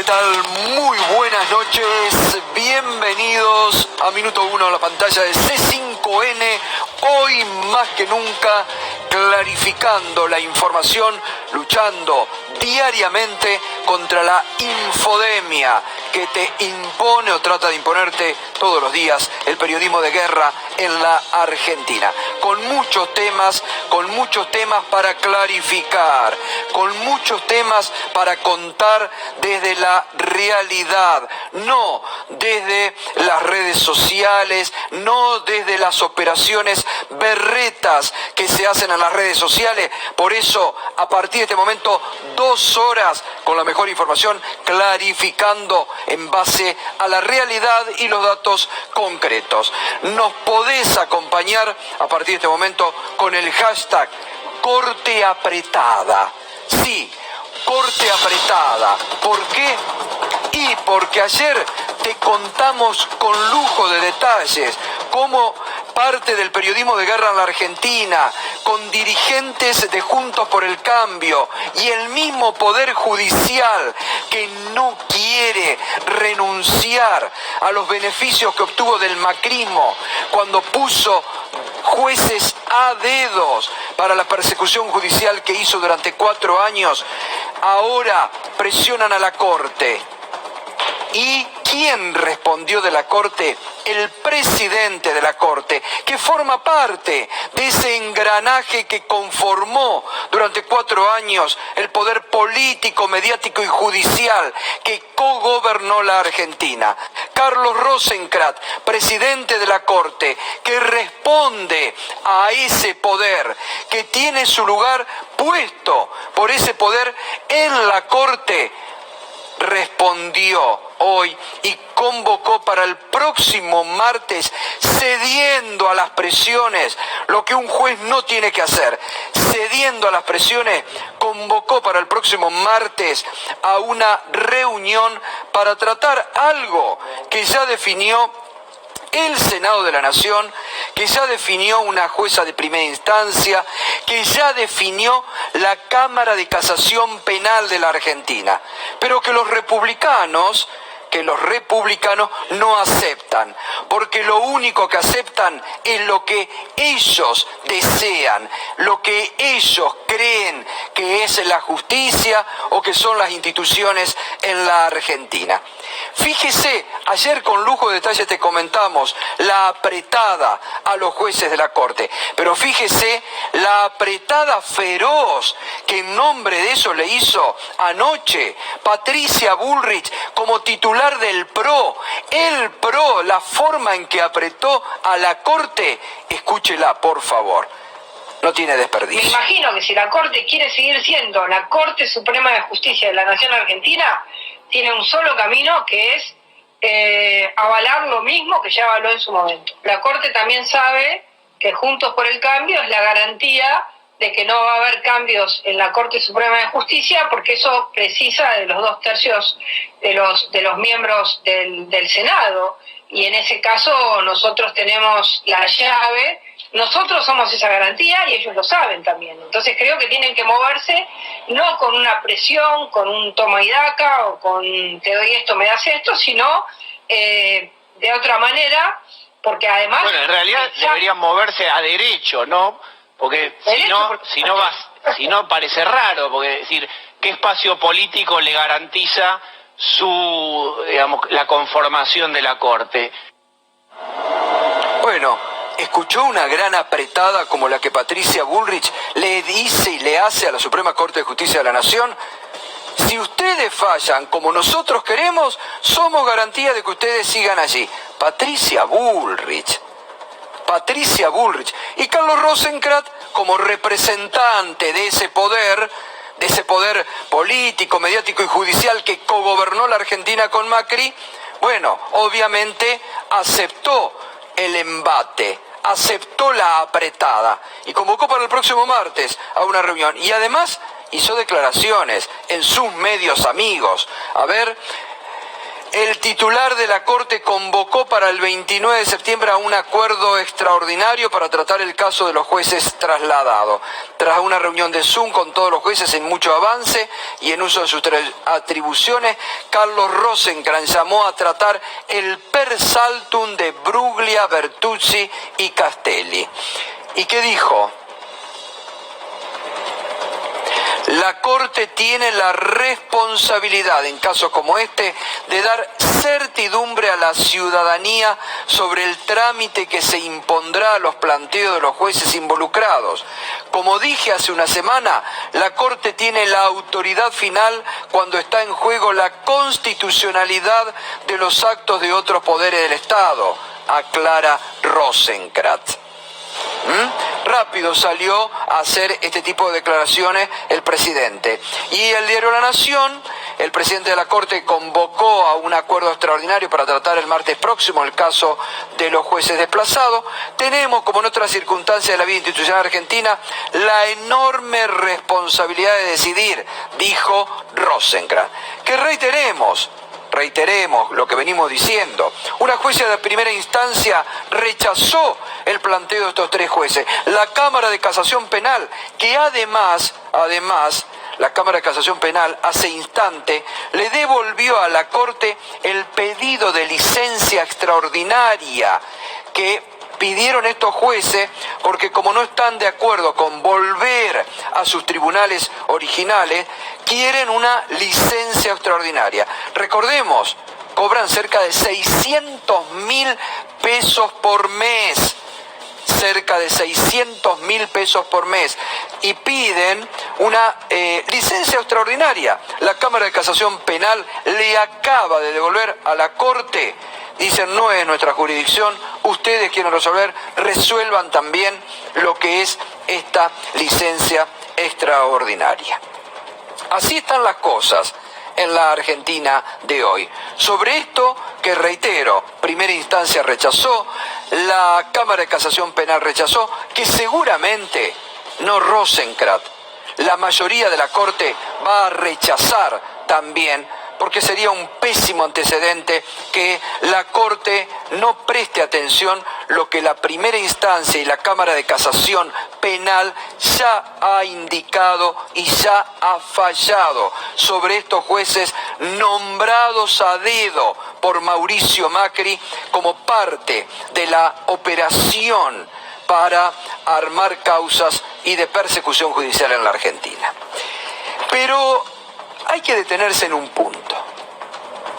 tal? Muy buenas noches, bienvenidos a Minuto 1 a la pantalla de C5N. Hoy más que nunca clarificando la información, luchando diariamente contra la infodemia que te impone o trata de imponerte todos los días el periodismo de guerra en la Argentina. Con muchos temas para clarificar, con muchos temas para contar desde la realidad, no desde las redes sociales, no desde las operaciones berretas que se hacen en las redes sociales. Por eso, a partir de este momento, 2 horas con la mejor información, clarificando en base a la realidad y los datos concretos. Nos podés acompañar a partir de este momento con el hashtag Corte Apretada. Sí, Corte Apretada. ¿Por qué? Y porque ayer te contamos con lujo de detalles cómo parte del periodismo de guerra en la Argentina, con dirigentes de Juntos por el Cambio y el mismo Poder Judicial que no quiere renunciar a los beneficios que obtuvo del macrismo cuando puso jueces a dedos para la persecución judicial que hizo durante 4 años, ahora presionan a la Corte. ¿Y quién respondió de la Corte? El presidente de la Corte, que forma parte de ese engranaje que conformó durante 4 años el poder político, mediático y judicial que cogobernó la Argentina. Carlos Rosenkrantz, presidente de la Corte, que responde a ese poder, que tiene su lugar puesto por ese poder en la Corte, respondió hoy y convocó para el próximo martes, cediendo a las presiones, lo que un juez no tiene que hacer, cediendo a las presiones, convocó para el próximo martes a una reunión para tratar algo que ya definió el Senado de la Nación, que ya definió una jueza de primera instancia, que ya definió la Cámara de Casación Penal de la Argentina, pero que los republicanos no aceptan, porque lo único que aceptan es lo que ellos desean, lo que ellos creen que es la justicia o que son las instituciones en la Argentina. Fíjese, ayer con lujo de detalle te comentamos la apretada a los jueces de la Corte, pero fíjese la apretada feroz que en nombre de eso le hizo anoche Patricia Bullrich como titular del PRO. El PRO, la forma en que apretó a la Corte, escúchela por favor. No tiene desperdicio. Me imagino que si la Corte quiere seguir siendo la Corte Suprema de Justicia de la Nación Argentina, tiene un solo camino, que es avalar lo mismo que ya avaló en su momento. La Corte también sabe que Juntos por el Cambio es la garantía de que no va a haber cambios en la Corte Suprema de Justicia, porque eso precisa de los 2/3 de los miembros del Senado, y en ese caso nosotros tenemos la llave. Nosotros somos esa garantía y ellos lo saben también. Entonces creo que tienen que moverse, no con una presión, con un toma y daca o con te doy esto, me das esto, sino de otra manera, porque además... Bueno, en realidad deberían moverse a derecho, ¿no? Porque si no parece raro, porque decir, ¿qué espacio político le garantiza la conformación de la Corte? Bueno, ¿escuchó una gran apretada como la que Patricia Bullrich le dice y le hace a la Suprema Corte de Justicia de la Nación? Si ustedes fallan como nosotros queremos, somos garantía de que ustedes sigan allí. Patricia Bullrich. Y Carlos Rosenkrantz, como representante de ese poder político, mediático y judicial que cogobernó la Argentina con Macri, bueno, obviamente aceptó el embate, aceptó la apretada y convocó para el próximo martes a una reunión. Y además hizo declaraciones en sus medios amigos. A ver, El titular de la Corte convocó para el 29 de septiembre a un acuerdo extraordinario para tratar el caso de los jueces trasladados. Tras una reunión de Zoom con todos los jueces en mucho avance y en uso de sus atribuciones, Carlos Rosenkrantz llamó a tratar el per saltum de Bruglia, Bertuzzi y Castelli. ¿Y qué dijo? La Corte tiene la responsabilidad, en casos como este, de dar certidumbre a la ciudadanía sobre el trámite que se impondrá a los planteos de los jueces involucrados. Como dije hace una semana, la Corte tiene la autoridad final cuando está en juego la constitucionalidad de los actos de otros poderes del Estado, aclara Rosenkrantz. Rápido salió a hacer este tipo de declaraciones el presidente. Y el diario La Nación, el presidente de la Corte convocó a un acuerdo extraordinario para tratar el martes próximo el caso de los jueces desplazados. Tenemos, como en otras circunstancias de la vida institucional argentina, la enorme responsabilidad de decidir, dijo Rosenkrantz. Que reiteremos lo que venimos diciendo. Una jueza de primera instancia rechazó el planteo de estos tres jueces. La Cámara de Casación Penal, que además, la Cámara de Casación Penal hace instante le devolvió a la Corte el pedido de licencia extraordinaria que pidieron estos jueces porque como no están de acuerdo con volver a sus tribunales originales, quieren una licencia extraordinaria. Recordemos, cobran cerca de 600.000 pesos por mes. Cerca de 600.000 pesos por mes y piden una licencia extraordinaria. La Cámara de Casación Penal le acaba de devolver a la Corte. Dicen, no es nuestra jurisdicción, ustedes quieren resolver, resuelvan también lo que es esta licencia extraordinaria. Así están las cosas en la Argentina de hoy. Sobre esto, que reitero, primera instancia rechazó, la Cámara de Casación Penal rechazó, que seguramente no Rosenkrantz, la mayoría de la Corte va a rechazar también, porque sería un pésimo antecedente que la Corte no preste atención lo que la primera instancia y la Cámara de Casación Penal ya ha indicado y ya ha fallado sobre estos jueces nombrados a dedo por Mauricio Macri como parte de la operación para armar causas y de persecución judicial en la Argentina. Pero hay que detenerse en un punto.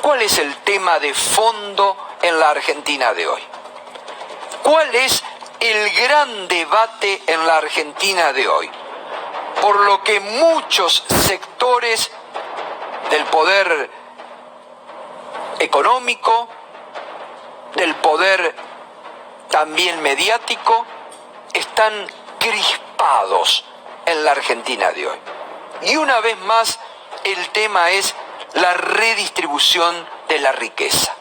¿Cuál es el tema de fondo en la Argentina de hoy? ¿Cuál es el gran debate en la Argentina de hoy? Por lo que muchos sectores del poder económico, del poder también mediático, están crispados en la Argentina de hoy. Y una vez más, el tema es la redistribución de la riqueza.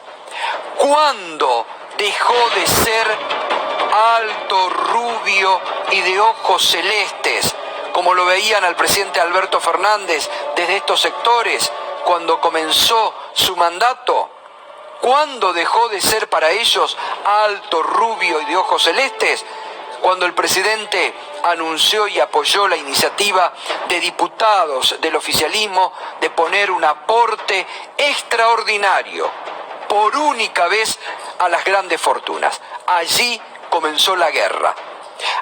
¿Cuándo dejó de ser alto, rubio y de ojos celestes, como lo veían al presidente Alberto Fernández desde estos sectores cuando comenzó su mandato? ¿Cuándo dejó de ser para ellos alto, rubio y de ojos celestes? Cuando el presidente anunció y apoyó la iniciativa de diputados del oficialismo de poner un aporte extraordinario, por única vez, a las grandes fortunas. Allí comenzó la guerra.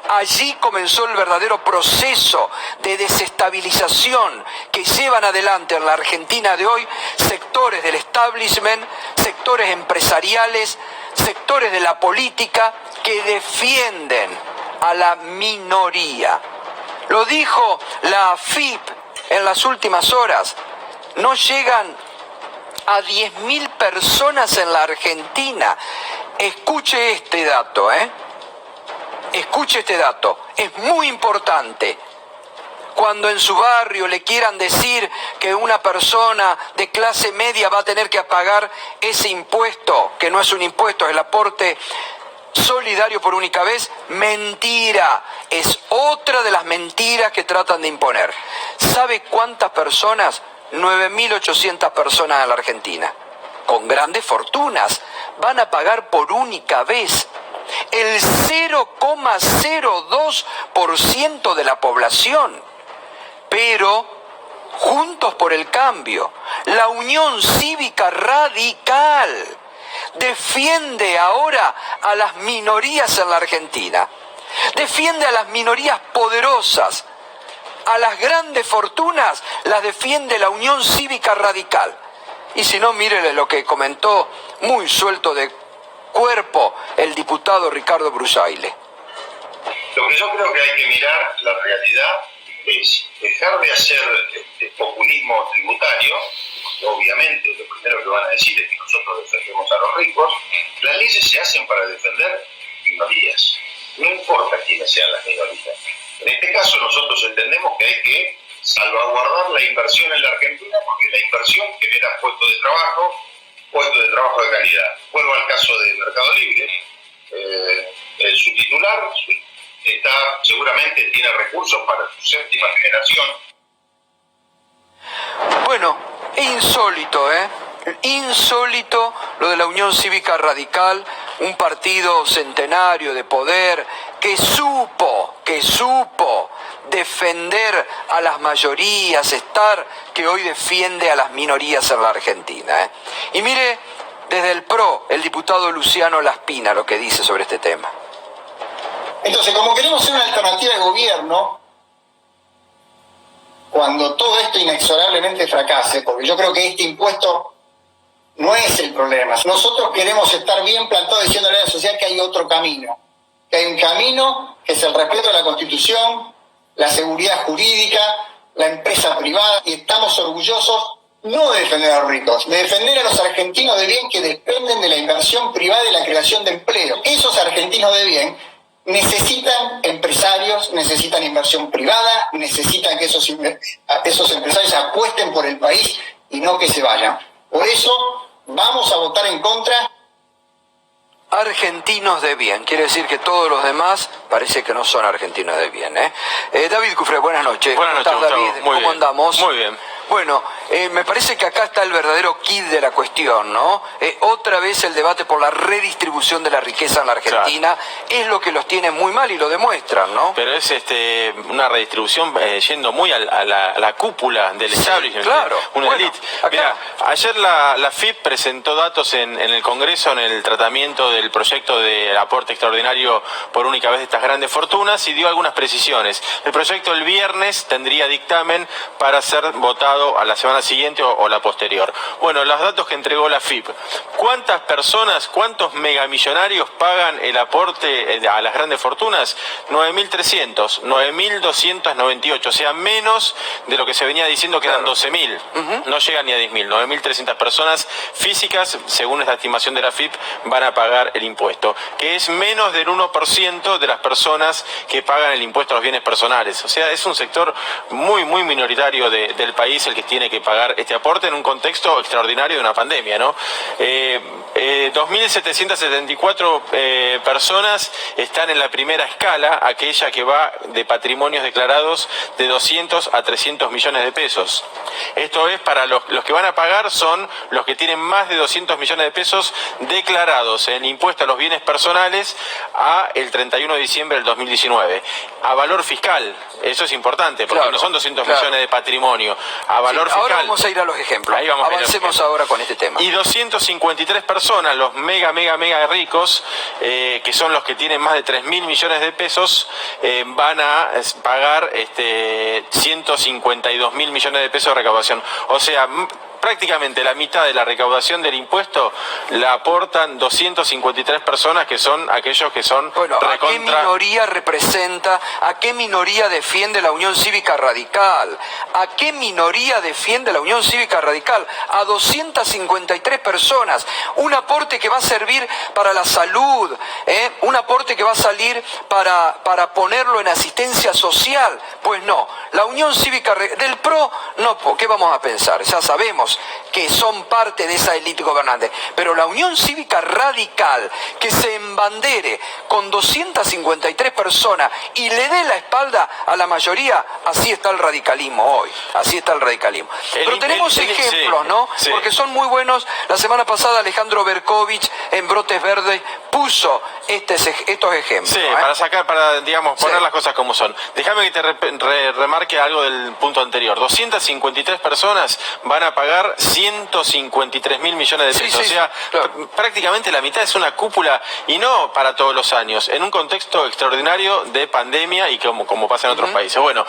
Allí comenzó el verdadero proceso de desestabilización que llevan adelante en la Argentina de hoy sectores del establishment, sectores empresariales, sectores de la política que defienden a la minoría. Lo dijo la AFIP en las últimas horas. No llegan a 10.000 personas en la Argentina. Escuche este dato, Escuche este dato, es muy importante. Cuando en su barrio le quieran decir que una persona de clase media va a tener que pagar ese impuesto, que no es un impuesto, es el aporte solidario por única vez, mentira. Es otra de las mentiras que tratan de imponer. ¿Sabe cuántas personas? 9.800 personas en la Argentina. con grandes fortunas van a pagar por única vez el 0,02% de la población. Pero Juntos por el Cambio, la Unión Cívica Radical, defiende ahora a las minorías en la Argentina. Defiende a las minorías poderosas. A las grandes fortunas las defiende la Unión Cívica Radical. Y si no, mírele lo que comentó muy suelto de cuerpo el diputado Ricardo Brusaile. Lo que yo creo que hay que mirar, la realidad, es dejar de hacer populismo tributario. Obviamente, lo primero que van a decir es que nosotros defendemos a los ricos. Las leyes se hacen para defender minorías, no importa quiénes sean las minorías. En este caso, nosotros entendemos que hay que salvaguardar la inversión en la Argentina, porque la inversión genera puestos de trabajo de calidad. Vuelvo al caso de Mercado Libre. Su titular seguramente tiene recursos para su séptima generación. Bueno, insólito, insólito lo de la Unión Cívica Radical, un partido centenario de poder que supo defender a las mayorías, que hoy defiende a las minorías en la Argentina. Y mire, desde el PRO, el diputado Luciano Laspina lo que dice sobre este tema. Entonces, como queremos ser una alternativa de gobierno, cuando todo esto inexorablemente fracase, porque yo creo que este impuesto no es el problema. Nosotros queremos estar bien plantados diciéndole a la sociedad que hay otro camino. Que hay un camino que es el respeto a la Constitución, la seguridad jurídica, la empresa privada, y estamos orgullosos no de defender a los ricos, de defender a los argentinos de bien que dependen de la inversión privada y la creación de empleo. Esos argentinos de bien necesitan empresarios, necesitan inversión privada, necesitan que esos empresarios apuesten por el país y no que se vayan. Por eso vamos a votar en contra. Argentinos de bien, quiere decir que todos los demás parece que no son argentinos de bien. David Cufré, buenas noches. Buenas noches, ¿Cómo estás, David? ¿Cómo andamos? Muy bien. Bueno, me parece que acá está el verdadero quid de la cuestión, ¿no? Otra vez el debate por la redistribución de la riqueza en la Argentina, claro, es lo que los tiene muy mal y lo demuestran, ¿no? Pero es una redistribución yendo muy a la cúpula del establishment, claro, una élite. Mira, ayer la FIP presentó datos en el Congreso en el tratamiento del proyecto de aporte extraordinario por única vez de estas grandes fortunas y dio algunas precisiones. El proyecto el viernes tendría dictamen para ser votado a la semana siguiente o la posterior. Bueno, los datos que entregó la FIP. ¿Cuántas personas, cuántos megamillonarios pagan el aporte a las grandes fortunas? 9.300, 9.298, o sea, menos de lo que se venía diciendo que eran 12.000. No llegan ni a 10.000. 9.300 personas físicas, según esta estimación de la FIP, van a pagar el impuesto, que es menos del 1% de las personas que pagan el impuesto a los bienes personales. O sea, es un sector muy, muy minoritario del país el que tiene que pagar este aporte en un contexto extraordinario de una pandemia, ¿no? 2.774 personas están en la primera escala, aquella que va de patrimonios declarados de 200 a 300 millones de pesos. Esto es para los que van a pagar, son los que tienen más de 200 millones de pesos declarados en impuesto a los bienes personales a el 31 de diciembre del 2019. A valor fiscal, eso es importante, porque no son 200 millones de patrimonio. A valor fiscal. Ahora vamos a ir a los ejemplos. Avancemos ahora con este tema. Y 253 personas, los mega ricos, que son los que tienen más de 3.000 millones de pesos, van a pagar 152.000 millones de pesos de recaudación. O sea, prácticamente la mitad de la recaudación del impuesto la aportan 253 personas, que son aquellos que son ¿a qué minoría representa? ¿A qué minoría defiende la Unión Cívica Radical? ¿A qué minoría defiende la Unión Cívica Radical? A 253 personas. Un aporte que va a servir para la salud, un aporte que va a salir para ponerlo en asistencia social. Pues no, la Unión Cívica del PRO, no, ¿qué vamos a pensar? Ya sabemos sabemos que son parte de esa élite gobernante, pero la Unión Cívica Radical, que se embandere con 253 personas y le dé la espalda a la mayoría, así está el radicalismo hoy, así está el radicalismo. Pero tenemos ejemplos, ¿no? Sí. Porque son muy buenos. La semana pasada Alejandro Berkovich en Brotes Verdes puso estos ejemplos. Sí, para digamos, poner las cosas como son. Déjame que te remarque algo del punto anterior. 253 personas van a pagar 153.000 millones de pesos. Claro. Prácticamente la mitad es una cúpula, y no para todos los años, en un contexto extraordinario de pandemia y como pasa en otros países. Bueno,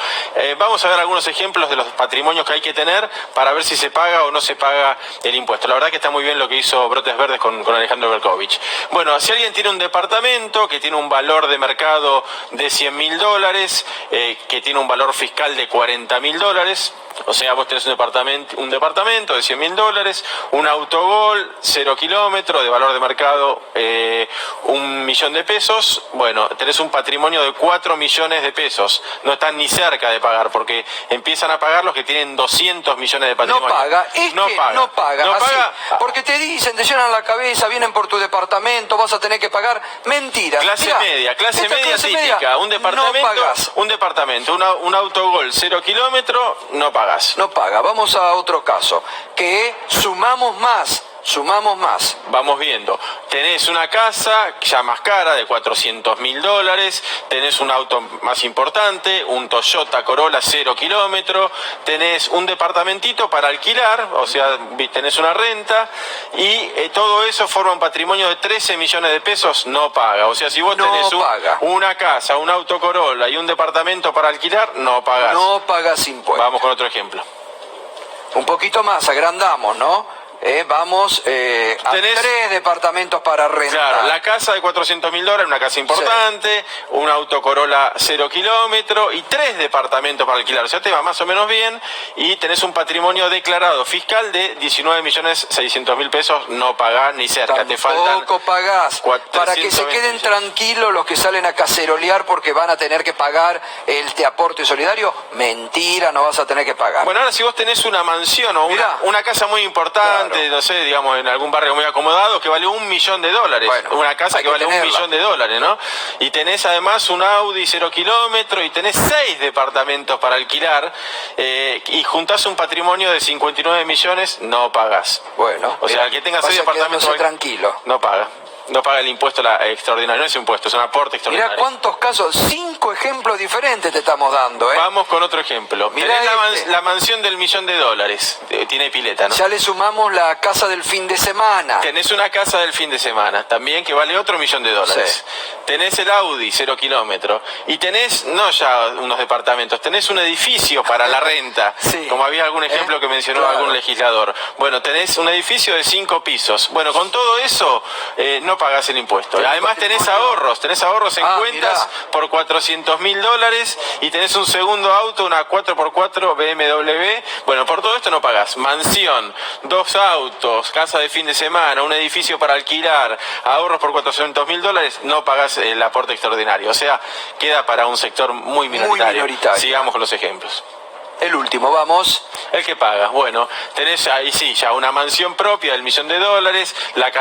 vamos a ver algunos ejemplos de los patrimonios que hay que tener para ver si se paga o no se paga el impuesto. La verdad que está muy bien lo que hizo Brotes Verdes con Alejandro Berkovich. Bueno, si alguien tiene un departamento que tiene un valor de mercado de $100.000, que tiene un valor fiscal de $40.000, o sea, vos tenés un departamento de $100.000, un autogol, 0 kilómetros, de valor de mercado $1.000.000, bueno, tenés un patrimonio de 4 millones de pesos. No están ni cerca de pagar, porque empiezan a pagar los que tienen 200 millones de patrimonio. No paga, porque te dicen, te llenan la cabeza, vienen por tu departamento, vas a tener que pagar. Mentira. Clase media típica, un departamento, un autogol, 0 kilómetros, no pagas. No paga. Vamos a otro caso, que sumamos más. Vamos viendo. Tenés una casa ya más cara de $400.000, tenés un auto más importante, un Toyota Corolla 0 kilómetros, tenés un departamentito para alquilar, o sea, tenés una renta, y todo eso forma un patrimonio de 13 millones de pesos, no paga. O sea, si vos tenés una casa, un auto Corolla y un departamento para alquilar, no pagás. No pagas impuestos. Vamos con otro ejemplo. Un poquito más, agrandamos, ¿no? Vamos a 3 departamentos para rentar. Claro, la casa de $400.000, una casa importante, un auto Corolla 0 kilómetros y 3 departamentos para alquilar. O sea, te va más o menos bien, y tenés un patrimonio declarado fiscal de $19.600.000 pesos, no pagás ni cerca. Te faltan. Tampoco pagás. Para que se queden tranquilos los que salen a cacerolear porque van a tener que pagar el aporte solidario. Mentira, no vas a tener que pagar. Bueno, ahora si vos tenés una mansión o una casa muy importante, no sé, digamos, en algún barrio muy acomodado, que vale $1 millón, bueno, una casa que vale $1 millón, ¿no? Y tenés además un Audi 0 kilómetros y tenés 6 departamentos para alquilar, y juntás un patrimonio de 59 millones, no pagás. Bueno, o sea, que tenga 6 departamentos, tranquilo. No paga. No paga el impuesto extraordinario, no es impuesto, es un aporte extraordinario. Mirá cuántos casos, 5 ejemplos diferentes te estamos dando, Vamos con otro ejemplo. Mirá la mansión del $1 millón, tiene pileta, ¿no? Ya le sumamos la casa del fin de semana. Tenés una casa del fin de semana, también, que vale otro $1 millón. Sí. Tenés el Audi 0 kilómetros y tenés, no ya unos departamentos, tenés un edificio para la renta, como había algún ejemplo que mencionó algún legislador. Bueno, tenés un edificio de 5 pisos. Bueno, con todo eso, no pagás el impuesto. Además tenés ahorros en cuentas por $400.000, y tenés un segundo auto, una 4x4 BMW. Bueno, por todo esto no pagás. Mansión, 2 autos, casa de fin de semana, un edificio para alquilar, ahorros por $400.000, no pagás el aporte extraordinario. O sea, queda para un sector muy minoritario. Sigamos con los ejemplos. El último, vamos. El que paga. Bueno, tenés ahí ya una mansión propia del $1 millón, la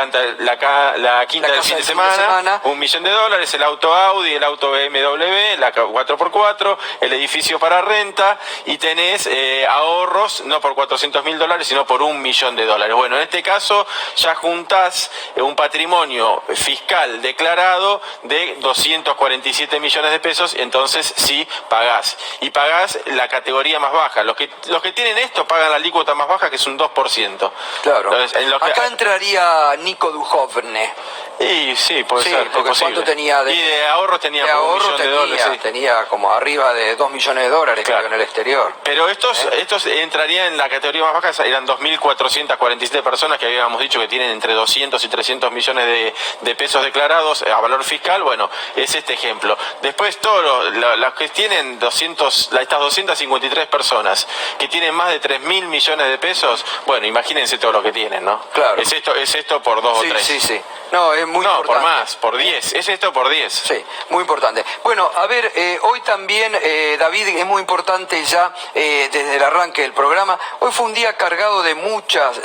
quinta del fin de semana, $1 millón, el auto Audi, el auto BMW, la 4x4, el edificio para renta, y tenés ahorros no por $400.000, sino por $1 millón. Bueno, en este caso ya juntás un patrimonio fiscal declarado de 247 millones de pesos, entonces sí pagás. Y pagás la categoría más baja. Los que tienen esto pagan la alícuota más baja, que es un 2%. Claro. Entonces, acá entraría Nico Duhovne. Y sí, puede ser. Porque ¿cuánto tenía y de ahorros tenía $1 millón. Tenía como arriba de $2 millones, claro, creo, en el exterior. Pero estos entrarían en la categoría más baja, eran 2.447 personas que habíamos dicho que tienen entre 200 y 300 millones de pesos declarados a valor fiscal. Bueno, es este ejemplo. Después todos los que tienen estas 253 personas que tienen más de 3.000 millones de pesos, bueno, imagínense todo lo que tienen, ¿no? Claro. Es esto por 2 o 3. Sí. No, es muy no, importante. por más, por 10. Es esto por 10. Sí, muy importante. Bueno, a ver, hoy también, David, es muy importante ya desde el arranque del programa. Hoy fue un día cargado de muchas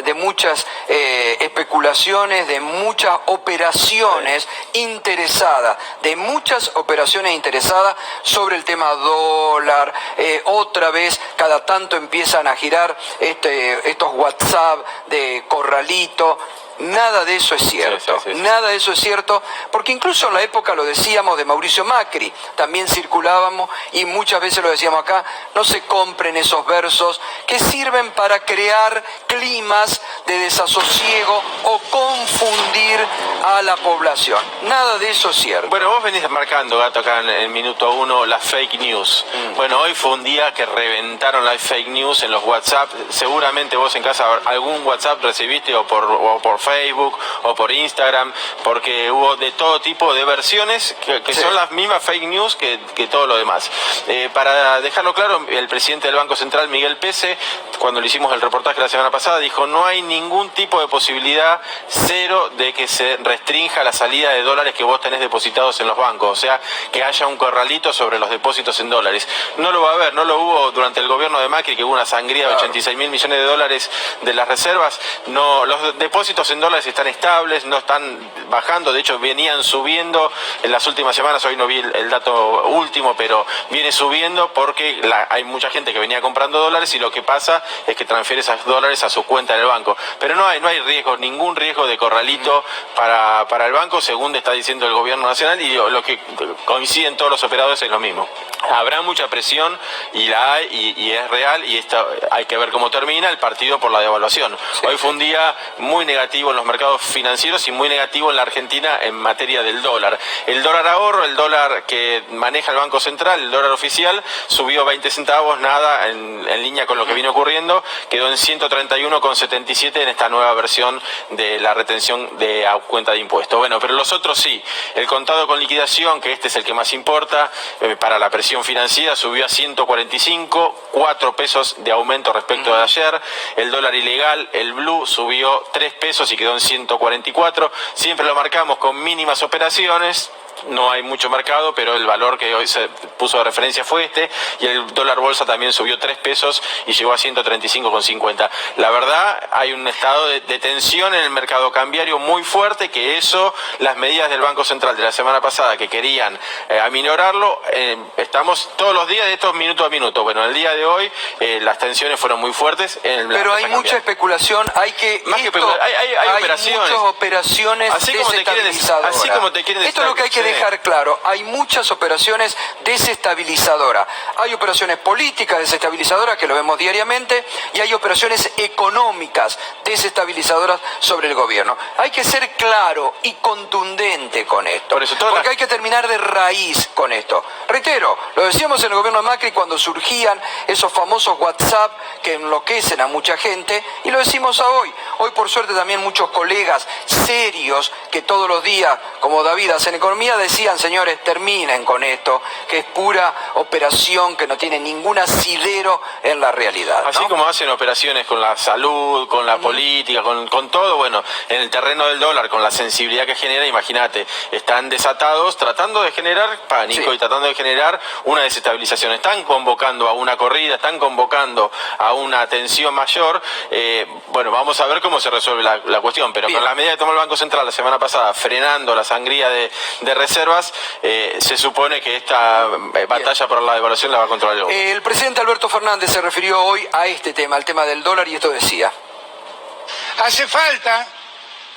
especulaciones, de muchas operaciones interesadas, sobre el tema dólar. Otra vez, cada tanto empiezan a girar estos WhatsApp de corralito. Nada de eso es cierto, nada de eso es cierto, porque incluso en la época, lo decíamos, de Mauricio Macri, también circulábamos y muchas veces lo decíamos acá, no se compren esos versos que sirven para crear climas de desasosiego o confundir a la población. Nada de eso es cierto. Bueno, vos venís marcando, Gato, acá en el minuto 1, las fake news. Bueno, hoy fue un día que reventaron las fake news en los WhatsApp. Seguramente vos en casa algún WhatsApp recibiste o por Facebook o por Instagram, porque hubo de todo tipo de versiones que son las mismas fake news que todo lo demás. Para dejarlo claro, el presidente del Banco Central, Miguel Pese, cuando le hicimos el reportaje la semana pasada, dijo: no hay ningún tipo de posibilidad, cero, de que se restrinja la salida de dólares que vos tenés depositados en los bancos, o sea, que haya un corralito sobre los depósitos en dólares. No lo va a haber, no lo hubo durante el gobierno de Macri, que hubo una sangría de 86.000 millones de dólares de las reservas. No, los depósitos en dólares están estables, no están bajando, de hecho venían subiendo en las últimas semanas. Hoy no vi el dato último, pero viene subiendo porque hay mucha gente que venía comprando dólares y lo que pasa es que transfiere esos dólares a su cuenta en el banco. Pero no hay riesgo, ningún riesgo de corralito para el banco, según está diciendo el gobierno nacional, y lo que coinciden todos los operadores es lo mismo. Habrá mucha presión y la hay, y es real, y hay que ver cómo termina el partido por la devaluación. Hoy fue un día muy negativo en los mercados financieros y muy negativo en la Argentina en materia del dólar. El dólar ahorro, el dólar que maneja el Banco Central, el dólar oficial, subió 20 centavos, nada, en línea con lo que viene ocurriendo, quedó en 131,77 en esta nueva versión de la retención de cuenta de impuestos. Bueno, pero los otros sí. El contado con liquidación, que este es el que más importa para la presión financiera, subió a 145, 4 pesos de aumento respecto de ayer. El dólar ilegal, el blue, subió 3 pesos y quedó en 144. Siempre lo marcamos con mínimas operaciones. No hay mucho mercado, pero el valor que hoy se puso de referencia fue este, y el dólar bolsa también subió 3 pesos y llegó a 135,50. La verdad, hay un estado de tensión en el mercado cambiario muy fuerte, que las medidas del Banco Central de la semana pasada que querían aminorarlo, estamos todos los días de estos minuto a minuto. Bueno, el día de hoy las tensiones fueron muy fuertes en el pero hay mucha especulación, hay operaciones. Muchas operaciones desestabilizadoras. Así como te quieren esto es lo que hay que dejar claro, hay muchas operaciones desestabilizadoras. Hay operaciones políticas desestabilizadoras, que lo vemos diariamente, y hay operaciones económicas desestabilizadoras sobre el gobierno. Hay que ser claro y contundente con esto, porque hay que terminar de raíz con esto. Reitero, lo decíamos en el gobierno de Macri cuando surgían esos famosos WhatsApp que enloquecen a mucha gente, y lo decimos hoy. Hoy, por suerte, también muchos colegas serios que todos los días, como David, hacen economía, decían: señores, terminen con esto, que es pura operación, que no tiene ningún asidero en la realidad, ¿no? Así como hacen operaciones con la salud, con la política, con todo, bueno, en el terreno del dólar, con la sensibilidad que genera, imagínate, están desatados tratando de generar pánico y tratando de generar una desestabilización. Están convocando a una corrida, están convocando a una tensión mayor. Bueno, vamos a ver cómo se resuelve la cuestión, pero con la medida que tomó el Banco Central la semana pasada, frenando la sangría de reservas, se supone que esta batalla por la devaluación la va a controlar el gobierno. El presidente Alberto Fernández se refirió hoy a este tema, al tema del dólar, y esto decía: hace falta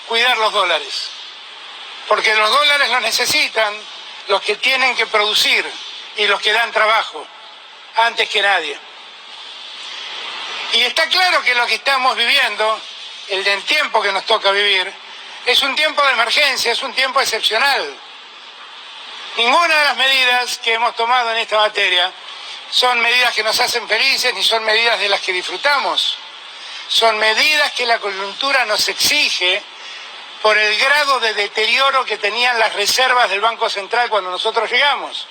cuidar los dólares, porque los dólares los necesitan los que tienen que producir y los que dan trabajo, antes que nadie. Y está claro que lo que estamos viviendo, el tiempo que nos toca vivir, es un tiempo de emergencia, es un tiempo excepcional. Ninguna de las medidas que hemos tomado en esta materia son medidas que nos hacen felices, ni son medidas de las que disfrutamos. Son medidas que la coyuntura nos exige por el grado de deterioro que tenían las reservas del Banco Central cuando nosotros llegamos.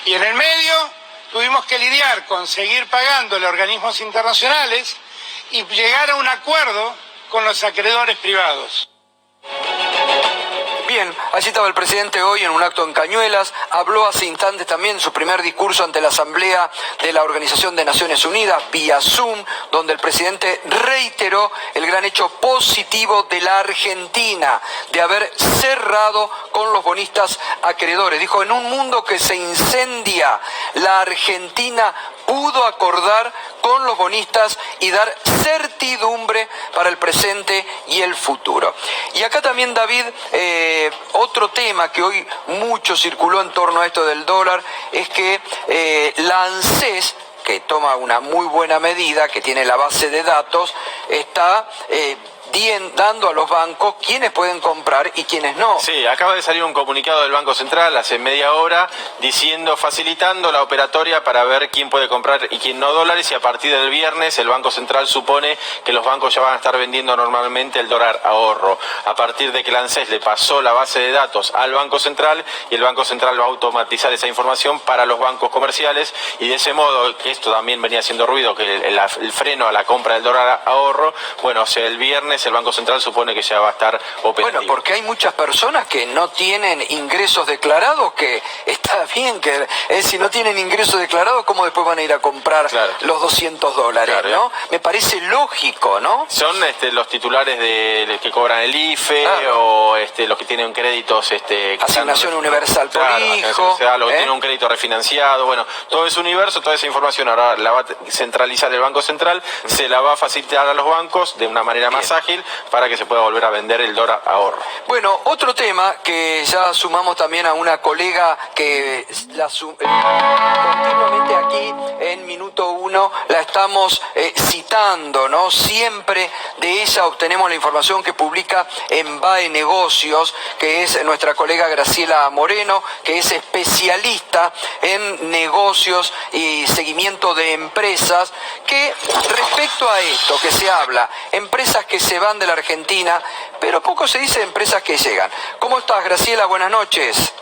Y en el medio tuvimos que lidiar con seguir pagándole a organismos internacionales y llegar a un acuerdo con los acreedores privados. Bien, allí estaba el presidente hoy en un acto en Cañuelas, habló hace instantes también en su primer discurso ante la Asamblea de la Organización de Naciones Unidas, vía Zoom, donde el presidente reiteró el gran hecho positivo de la Argentina, de haber cerrado con los bonistas acreedores. Dijo, en un mundo que se incendia, la Argentina pudo acordar con los bonistas y dar certidumbre para el presente y el futuro. Y acá también, David, otro tema que hoy mucho circuló en torno a esto del dólar es que la ANSES, que toma una muy buena medida, que tiene la base de datos, está dando a los bancos quiénes pueden comprar y quiénes no. Sí, acaba de salir un comunicado del Banco Central hace media hora diciendo, facilitando la operatoria para ver quién puede comprar y quién no dólares, y a partir del viernes el Banco Central supone que los bancos ya van a estar vendiendo normalmente el dólar ahorro, a partir de que la ANSES le pasó la base de datos al Banco Central, y el Banco Central va a automatizar esa información para los bancos comerciales, y de ese modo, que esto también venía haciendo ruido, que el freno a la compra del dólar ahorro, bueno, o sea, el viernes el Banco Central supone que ya va a estar operativo. Bueno, porque hay muchas personas que no tienen ingresos declarados, que está bien que si no tienen ingresos declarados, ¿cómo después van a ir a comprar los $200, claro, ¿no? Me parece lógico, ¿no? Son los titulares que cobran el IFE, o los que tienen créditos... Asignación universal por hijo. O sea, los que tienen un crédito refinanciado, bueno, todo ese universo, toda esa información ahora la va a centralizar el Banco Central, se la va a facilitar a los bancos de una manera más ágil, para que se pueda volver a vender el dólar ahorro. Bueno, otro tema que ya sumamos también a una colega que continuamente aquí en Minuto 1 la estamos citando, ¿no? Siempre de ella obtenemos la información que publica en BAE Negocios, que es nuestra colega Graciela Moreno, que es especialista en negocios y seguimiento de empresas, que respecto a esto que se habla, empresas que se van de la Argentina, pero poco se dice de empresas que llegan. ¿Cómo estás, Graciela? Buenas noches.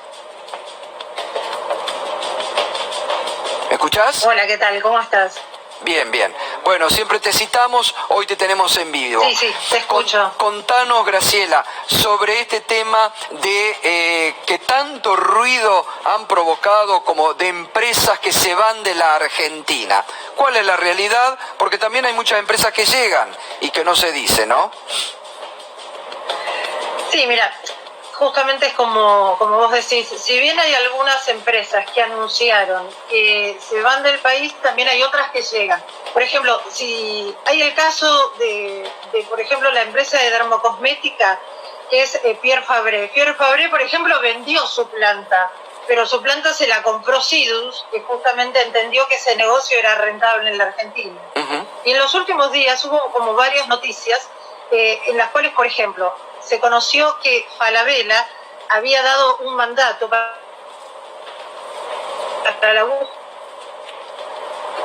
¿Me escuchás? Hola, ¿qué tal? ¿Cómo estás? Bien, bien. Bueno, siempre te citamos, hoy te tenemos en vivo. Sí, te escucho. Contanos, Graciela, sobre este tema de que tanto ruido han provocado como de empresas que se van de la Argentina. ¿Cuál es la realidad? Porque también hay muchas empresas que llegan y que no se dice, ¿no? Sí, mira, justamente es como vos decís, si bien hay algunas empresas que anunciaron que se van del país, también hay otras que llegan. Por ejemplo, si hay el caso de por ejemplo, la empresa de dermocosmética, que es Pierre Fabre. Pierre Fabre, por ejemplo, vendió su planta, pero su planta se la compró Sidus, que justamente entendió que ese negocio era rentable en la Argentina. Y en los últimos días hubo como varias noticias en las cuales, por ejemplo, se conoció que Falabella había dado un mandato para la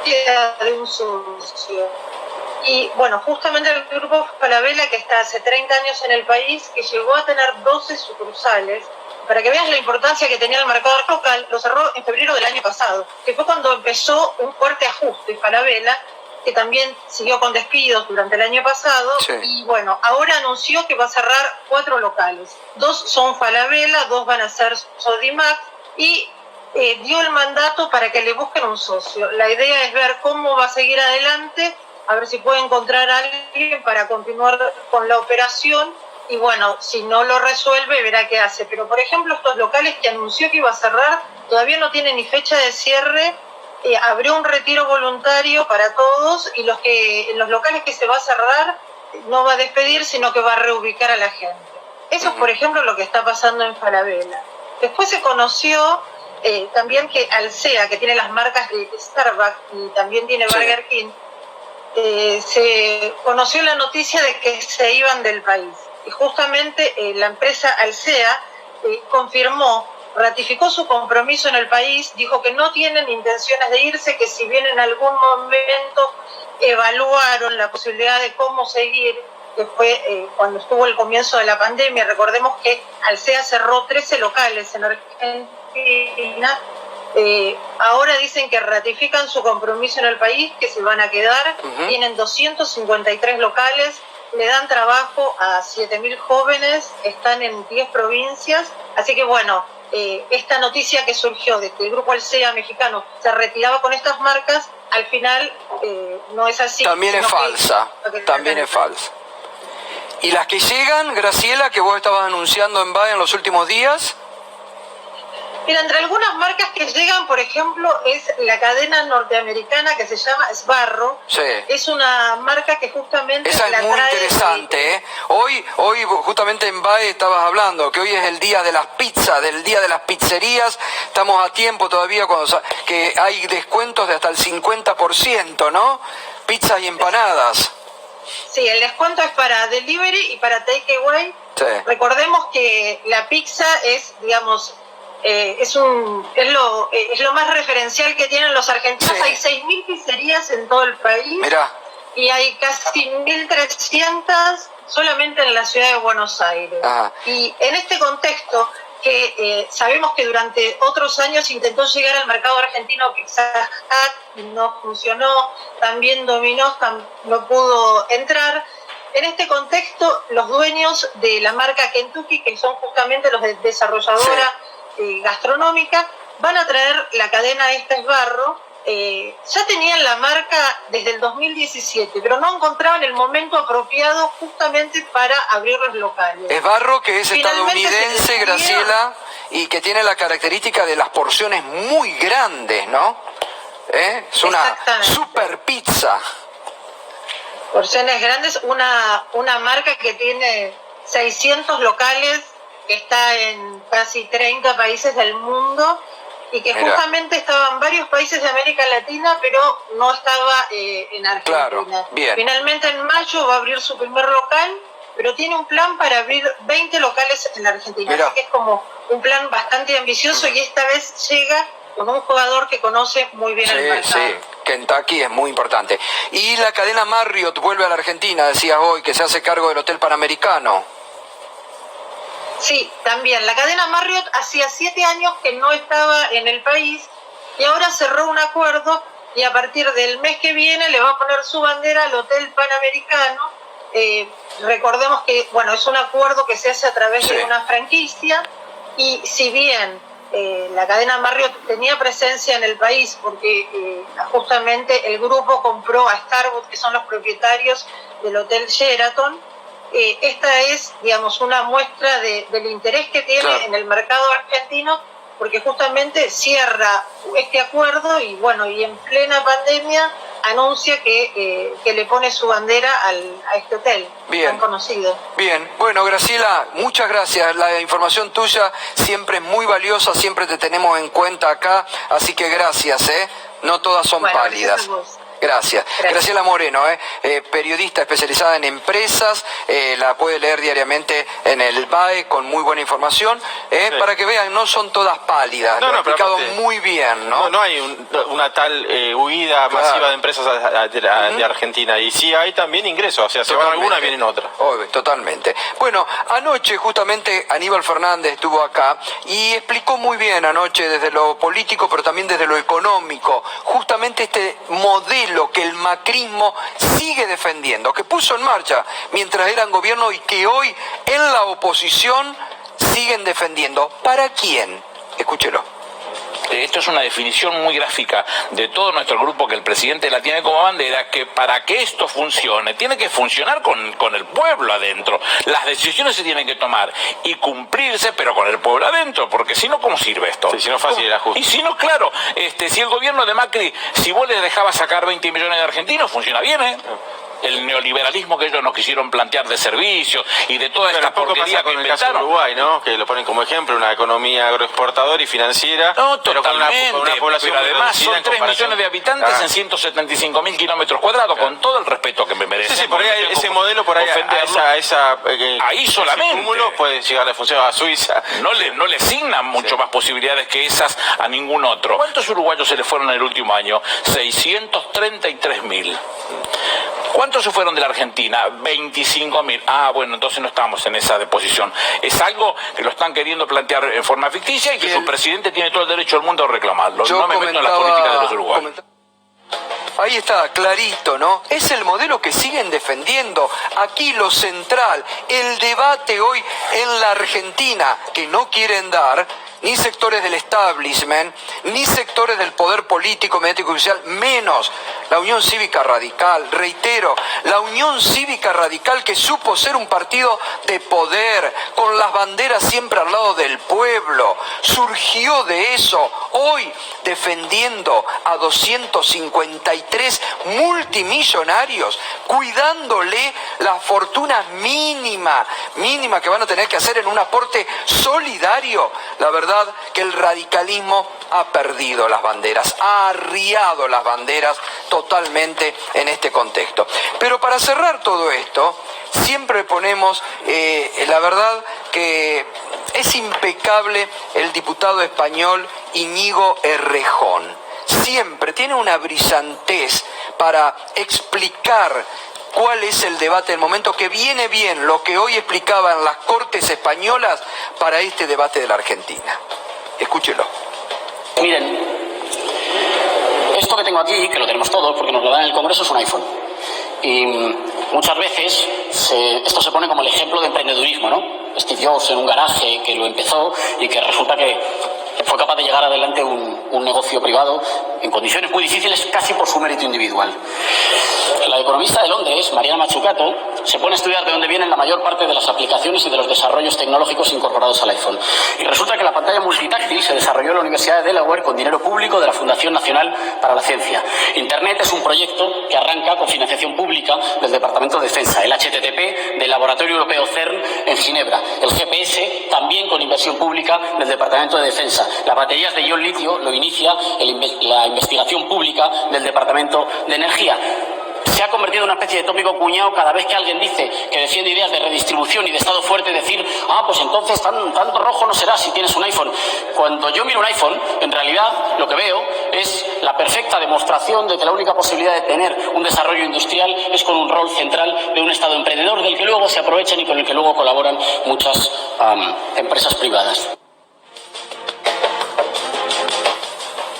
búsqueda de un socio. Y bueno, justamente el grupo Falabella, que está hace 30 años en el país, que llegó a tener 12 sucursales, para que veas la importancia que tenía el mercado local, lo cerró en febrero del año pasado, que fue cuando empezó un fuerte ajuste Falabella, que también siguió con despidos durante el año pasado, y bueno, ahora anunció que va a cerrar 4 locales. 2 son Falabella, 2 van a ser Sodimac, y dio el mandato para que le busquen un socio. La idea es ver cómo va a seguir adelante, a ver si puede encontrar a alguien para continuar con la operación, y bueno, si no lo resuelve, verá qué hace. Pero por ejemplo, estos locales que anunció que iba a cerrar, todavía no tienen ni fecha de cierre. Abrió un retiro voluntario para todos, y en los locales que se va a cerrar no va a despedir, sino que va a reubicar a la gente. Eso es, por ejemplo, lo que está pasando en Falabella. Después se conoció también que Alsea, que tiene las marcas de Starbucks y también tiene Burger King, se conoció la noticia de que se iban del país. Y justamente la empresa Alsea ratificó su compromiso en el país, dijo que no tienen intenciones de irse, que si bien en algún momento evaluaron la posibilidad de cómo seguir, que fue cuando estuvo el comienzo de la pandemia. Recordemos que Alsea cerró 13 locales en Argentina. Ahora dicen que ratifican su compromiso en el país, que se van a quedar. Tienen 253 locales. le dan trabajo a 7.000 jóvenes, están en 10 provincias, así que bueno, esta noticia que surgió de que el grupo Alsea mexicano se retiraba con estas marcas, al final no es así. También es falsa, también es falsa. ¿Y las que llegan, Graciela, que vos estabas anunciando en BAE en los últimos días? Mira, entre algunas marcas que llegan, por ejemplo, es la cadena norteamericana que se llama Sbarro. Sí. Es una marca que justamente... Esa es muy interesante, ¿eh? Hoy justamente en BAE estabas hablando que hoy es el día de las pizzas, del día de las pizzerías. Estamos a tiempo todavía que hay descuentos de hasta el 50%, ¿no? Pizzas y empanadas. Sí, el descuento es para delivery y para takeaway. Sí. Recordemos que la pizza es, digamos... es lo más referencial que tienen los argentinos. Sí. Hay 6.000 pizzerías en todo el país. Mirá. Y hay casi 1.300 solamente en la ciudad de Buenos Aires. Ajá. Y en este contexto, que sabemos que durante otros años intentó llegar al mercado argentino Pizza Hut, no funcionó, también Domino's no pudo entrar. En este contexto, los dueños de la marca Kentucky, que son justamente los de desarrolladora, sí, gastronómica, van a traer la cadena Sbarro. Ya tenían la marca desde el 2017, pero no encontraban el momento apropiado justamente para abrir los locales. Sbarro, que es estadounidense, Graciela, y que tiene la característica de las porciones muy grandes, ¿no? Es una super pizza. Porciones grandes, una marca que tiene 600 locales, que está en casi 30 países del mundo y que justamente estaba en varios países de América Latina, pero no estaba en Argentina. Claro, bien. Finalmente en mayo va a abrir su primer local, pero tiene un plan para abrir 20 locales en Argentina. Mirá. Así que es como un plan bastante ambicioso y esta vez llega con un jugador que conoce muy bien el mercado. Sí, Kentucky es muy importante. Y la cadena Marriott vuelve a la Argentina, decías hoy, que se hace cargo del Hotel Panamericano. Sí, también. La cadena Marriott hacía 7 años que no estaba en el país y ahora cerró un acuerdo y a partir del mes que viene le va a poner su bandera al Hotel Panamericano. Recordemos que, bueno, es un acuerdo que se hace a través de una franquicia y si bien la cadena Marriott tenía presencia en el país porque justamente el grupo compró a Starwood, que son los propietarios del Hotel Sheraton, esta es, digamos, una muestra del interés que tiene en el mercado argentino, porque justamente cierra este acuerdo y bueno, y en plena pandemia anuncia que le pone su bandera a este hotel tan conocido. Bien, bueno, Graciela, muchas gracias. La información tuya siempre es muy valiosa, siempre te tenemos en cuenta acá, así que gracias, no todas son pálidas. Gracias. Graciela Moreno, periodista especializada en empresas, la puede leer diariamente en el BAE con muy buena información, para que vean, no son todas pálidas, lo ha explicado muy bien, ¿no? No hay una tal huida masiva de empresas de Argentina, y sí hay también ingresos, o sea, se van algunas, vienen otras. Totalmente. Bueno, anoche justamente Aníbal Fernández estuvo acá y explicó muy bien anoche desde lo político, pero también desde lo económico, justamente este modelo que el macrismo sigue defendiendo, que puso en marcha mientras eran gobierno y que hoy en la oposición siguen defendiendo. ¿Para quién? Escúchelo. Esto es una definición muy gráfica de todo nuestro grupo, que el presidente la tiene como bandera, que para que esto funcione, tiene que funcionar con el pueblo adentro. Las decisiones se tienen que tomar y cumplirse, pero con el pueblo adentro, porque si no, ¿cómo sirve esto? Sí, si no, fácil era justo. Y si no, claro, si el gobierno de Macri, si vos le dejabas sacar 20 millones de argentinos, funciona bien, el neoliberalismo que ellos nos quisieron plantear de servicios y de toda esta porquería que con el caso de Uruguay, ¿no? Que lo ponen como ejemplo, una economía agroexportadora y financiera. No, pero totalmente, con una población pero además son 3 millones de habitantes en 175.000 kilómetros cuadrados, con todo el respeto que me merece. Sí, por ahí ese modelo, por ahí ahí solamente cúmulo puede llegar a funcionar a Suiza. No le asignan mucho más posibilidades que esas a ningún otro. ¿Cuántos uruguayos se le fueron en el último año? 633.000. ¿Cuántos se fueron de la Argentina? 25.000. Ah, bueno, entonces no estamos en esa posición. Es algo que lo están queriendo plantear en forma ficticia y que su presidente tiene todo el derecho del mundo a reclamarlo. No me meto en la política de los uruguayos. Ahí está, clarito, ¿no? Es el modelo que siguen defendiendo. Aquí lo central, el debate hoy en la Argentina, que no quieren dar ni sectores del establishment, ni sectores del poder político, mediático y social, menos la Unión Cívica Radical. Reitero, la Unión Cívica Radical, que supo ser un partido de poder, con las banderas siempre al lado del pueblo, surgió de eso, hoy defendiendo a 253 multimillonarios, cuidándole las fortunas mínimas que van a tener que hacer en un aporte solidario. La verdad que el radicalismo ha perdido las banderas, ha arriado las banderas totalmente en este contexto. Pero para cerrar todo esto, siempre ponemos, la verdad que es impecable el diputado español Íñigo Errejón. Siempre tiene una brillantez para explicar cuál es el debate del momento, que viene bien lo que hoy explicaban las Cortes españolas para este debate de la Argentina. Escúchelo. Miren, esto que tengo aquí, que lo tenemos todos porque nos lo dan en el Congreso, es un iPhone. Y muchas veces esto se pone como el ejemplo de emprendedurismo, ¿no? Steve Jobs en un garaje que lo empezó y que resulta que fue capaz de llegar adelante un negocio privado en condiciones muy difíciles, casi por su mérito individual. La economista de Londres, Mariana Mazzucato, se pone a estudiar de dónde vienen la mayor parte de las aplicaciones y de los desarrollos tecnológicos incorporados al iPhone. Y resulta que la pantalla multitáctil se desarrolló en la Universidad de Delaware con dinero público de la Fundación Nacional para la Ciencia. Internet es un proyecto que arranca con financiación pública del Departamento de Defensa, el HTTP del Laboratorio Europeo CERN en Ginebra, el GPS también con inversión pública del Departamento de Defensa. Las baterías de ion litio lo inicia la investigación pública del Departamento de Energía. Se ha convertido en una especie de tópico cuñado cada vez que alguien dice que defiende ideas de redistribución y de Estado fuerte, decir, pues entonces tanto rojo no será si tienes un iPhone. Cuando yo miro un iPhone, en realidad lo que veo es la perfecta demostración de que la única posibilidad de tener un desarrollo industrial es con un rol central de un Estado emprendedor del que luego se aprovechan y con el que luego colaboran muchas empresas privadas.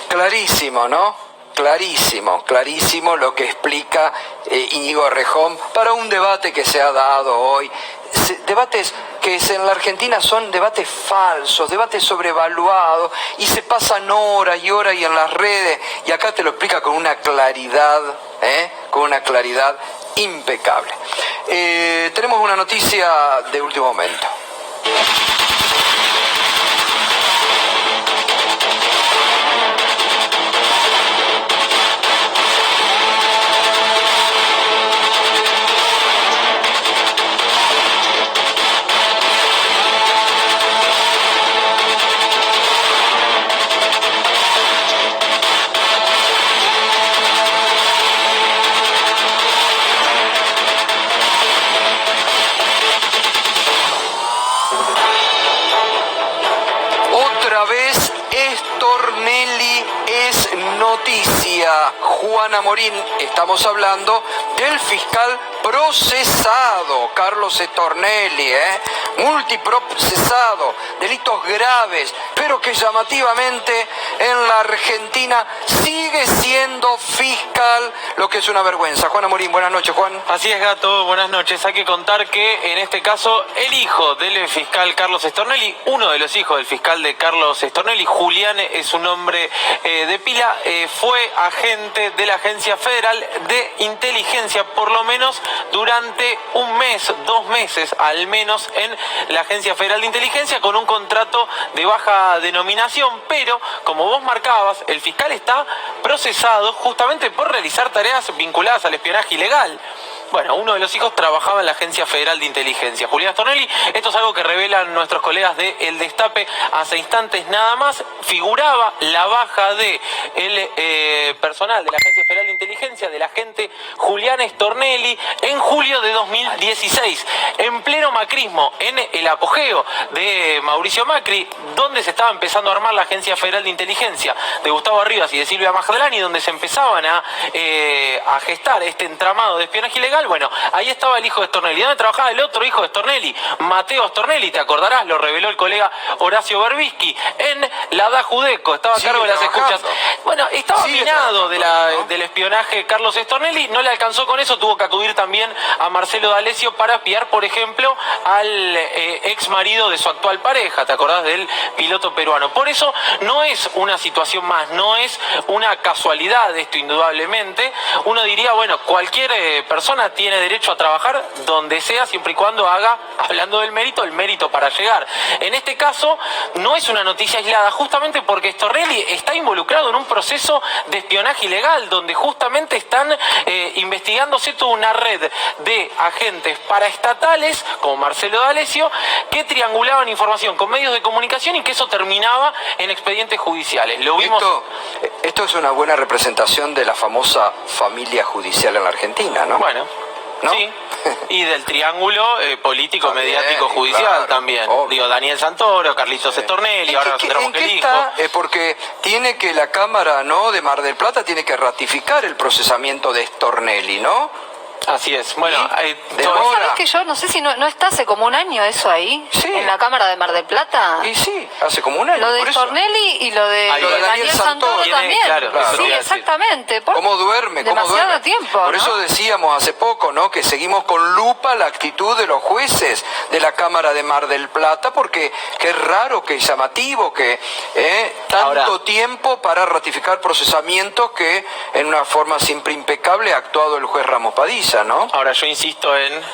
Clarísimo, ¿no? Clarísimo lo que explica Íñigo Errejón para un debate que se ha dado hoy. Debates que en la Argentina son debates falsos, debates sobrevaluados, y se pasan horas y horas y en las redes, y acá te lo explica con una claridad impecable. Tenemos una noticia de último momento. Stornelli es noticia. Juana Morín, estamos hablando del fiscal procesado, Carlos Stornelli, multiprocesado, delitos graves, pero que llamativamente en la Argentina sigue siendo fiscal, lo que es una vergüenza. Juana Morín, buenas noches, Juan. Así es, Gato, buenas noches. Hay que contar que en este caso el hijo del fiscal Carlos Stornelli, uno de los hijos del fiscal de Carlos Stornelli, Julián es un nombre de pila, fue agente de la Agencia Federal de Inteligencia, por lo menos durante un mes, 2 meses al menos, en la Agencia Federal de Inteligencia con un contrato de baja denominación, pero como vos marcabas, el fiscal está procesado justamente por realizar tareas vinculadas al espionaje ilegal. Bueno, uno de los hijos trabajaba en la Agencia Federal de Inteligencia, Julián Stornelli. Esto es algo que revelan nuestros colegas de El Destape hace instantes nada más. Figuraba la baja de el personal de la Agencia Federal de Inteligencia, del agente Julián Stornelli, en julio de 2016, en pleno macrismo, en el apogeo de Mauricio Macri, donde se estaba empezando a armar la Agencia Federal de Inteligencia de Gustavo Arribas y de Silvia Magdalani, donde se empezaban a gestar este entramado de espionaje ilegal. ilegal, bueno, ahí estaba el hijo de Stornelli. ¿Dónde trabajaba el otro hijo de Stornelli? Mateo Stornelli, te acordarás, lo reveló el colega Horacio Berbisky, en la Da Judeco, estaba a cargo de las escuchas. Bueno, estaba minado del espionaje Carlos Stornelli, no le alcanzó con eso, tuvo que acudir también a Marcelo D'Alessio para espiar, por ejemplo, al ex marido de su actual pareja, ¿te acordás del piloto peruano? Por eso no es una situación más, no es una casualidad esto, indudablemente. Uno diría, bueno, cualquier persona tiene derecho a trabajar donde sea, siempre y cuando haga, hablando del mérito, el mérito para llegar. En este caso, no es una noticia aislada, justamente porque Stornelli está involucrado en un proceso de espionaje ilegal, donde justamente están investigándose toda una red de agentes paraestatales, como Marcelo D'Alessio, que triangulaban información con medios de comunicación y que eso terminaba en expedientes judiciales. Lo vimos... Esto es una buena representación de la famosa familia judicial en la Argentina, ¿no? Bueno, ¿no? Sí, y del triángulo político, también, mediático, judicial, claro, también. obvio. Digo, Daniel Santoro, Carlitos Stornelli, ahora nos enteramos que el hijo. Porque tiene que la Cámara, ¿no?, de Mar del Plata tiene que ratificar el procesamiento de Stornelli, ¿no? Así es, bueno, ¿Sabes que yo no sé si no está hace como un año eso ahí? Sí. En la Cámara de Mar del Plata. Y sí, hace como un año. Lo de Stornelli y lo de Daniel Santoro también. Claro, sí, exactamente. ¿Cómo duerme? Demasiado tiempo. Por ¿no? eso decíamos hace poco, ¿no?, que seguimos con lupa la actitud de los jueces de la Cámara de Mar del Plata, porque qué raro, qué llamativo que tanto tiempo para ratificar procesamientos que en una forma siempre impecable ha actuado el juez Ramos Padilla, ¿no? Ahora, yo insisto en...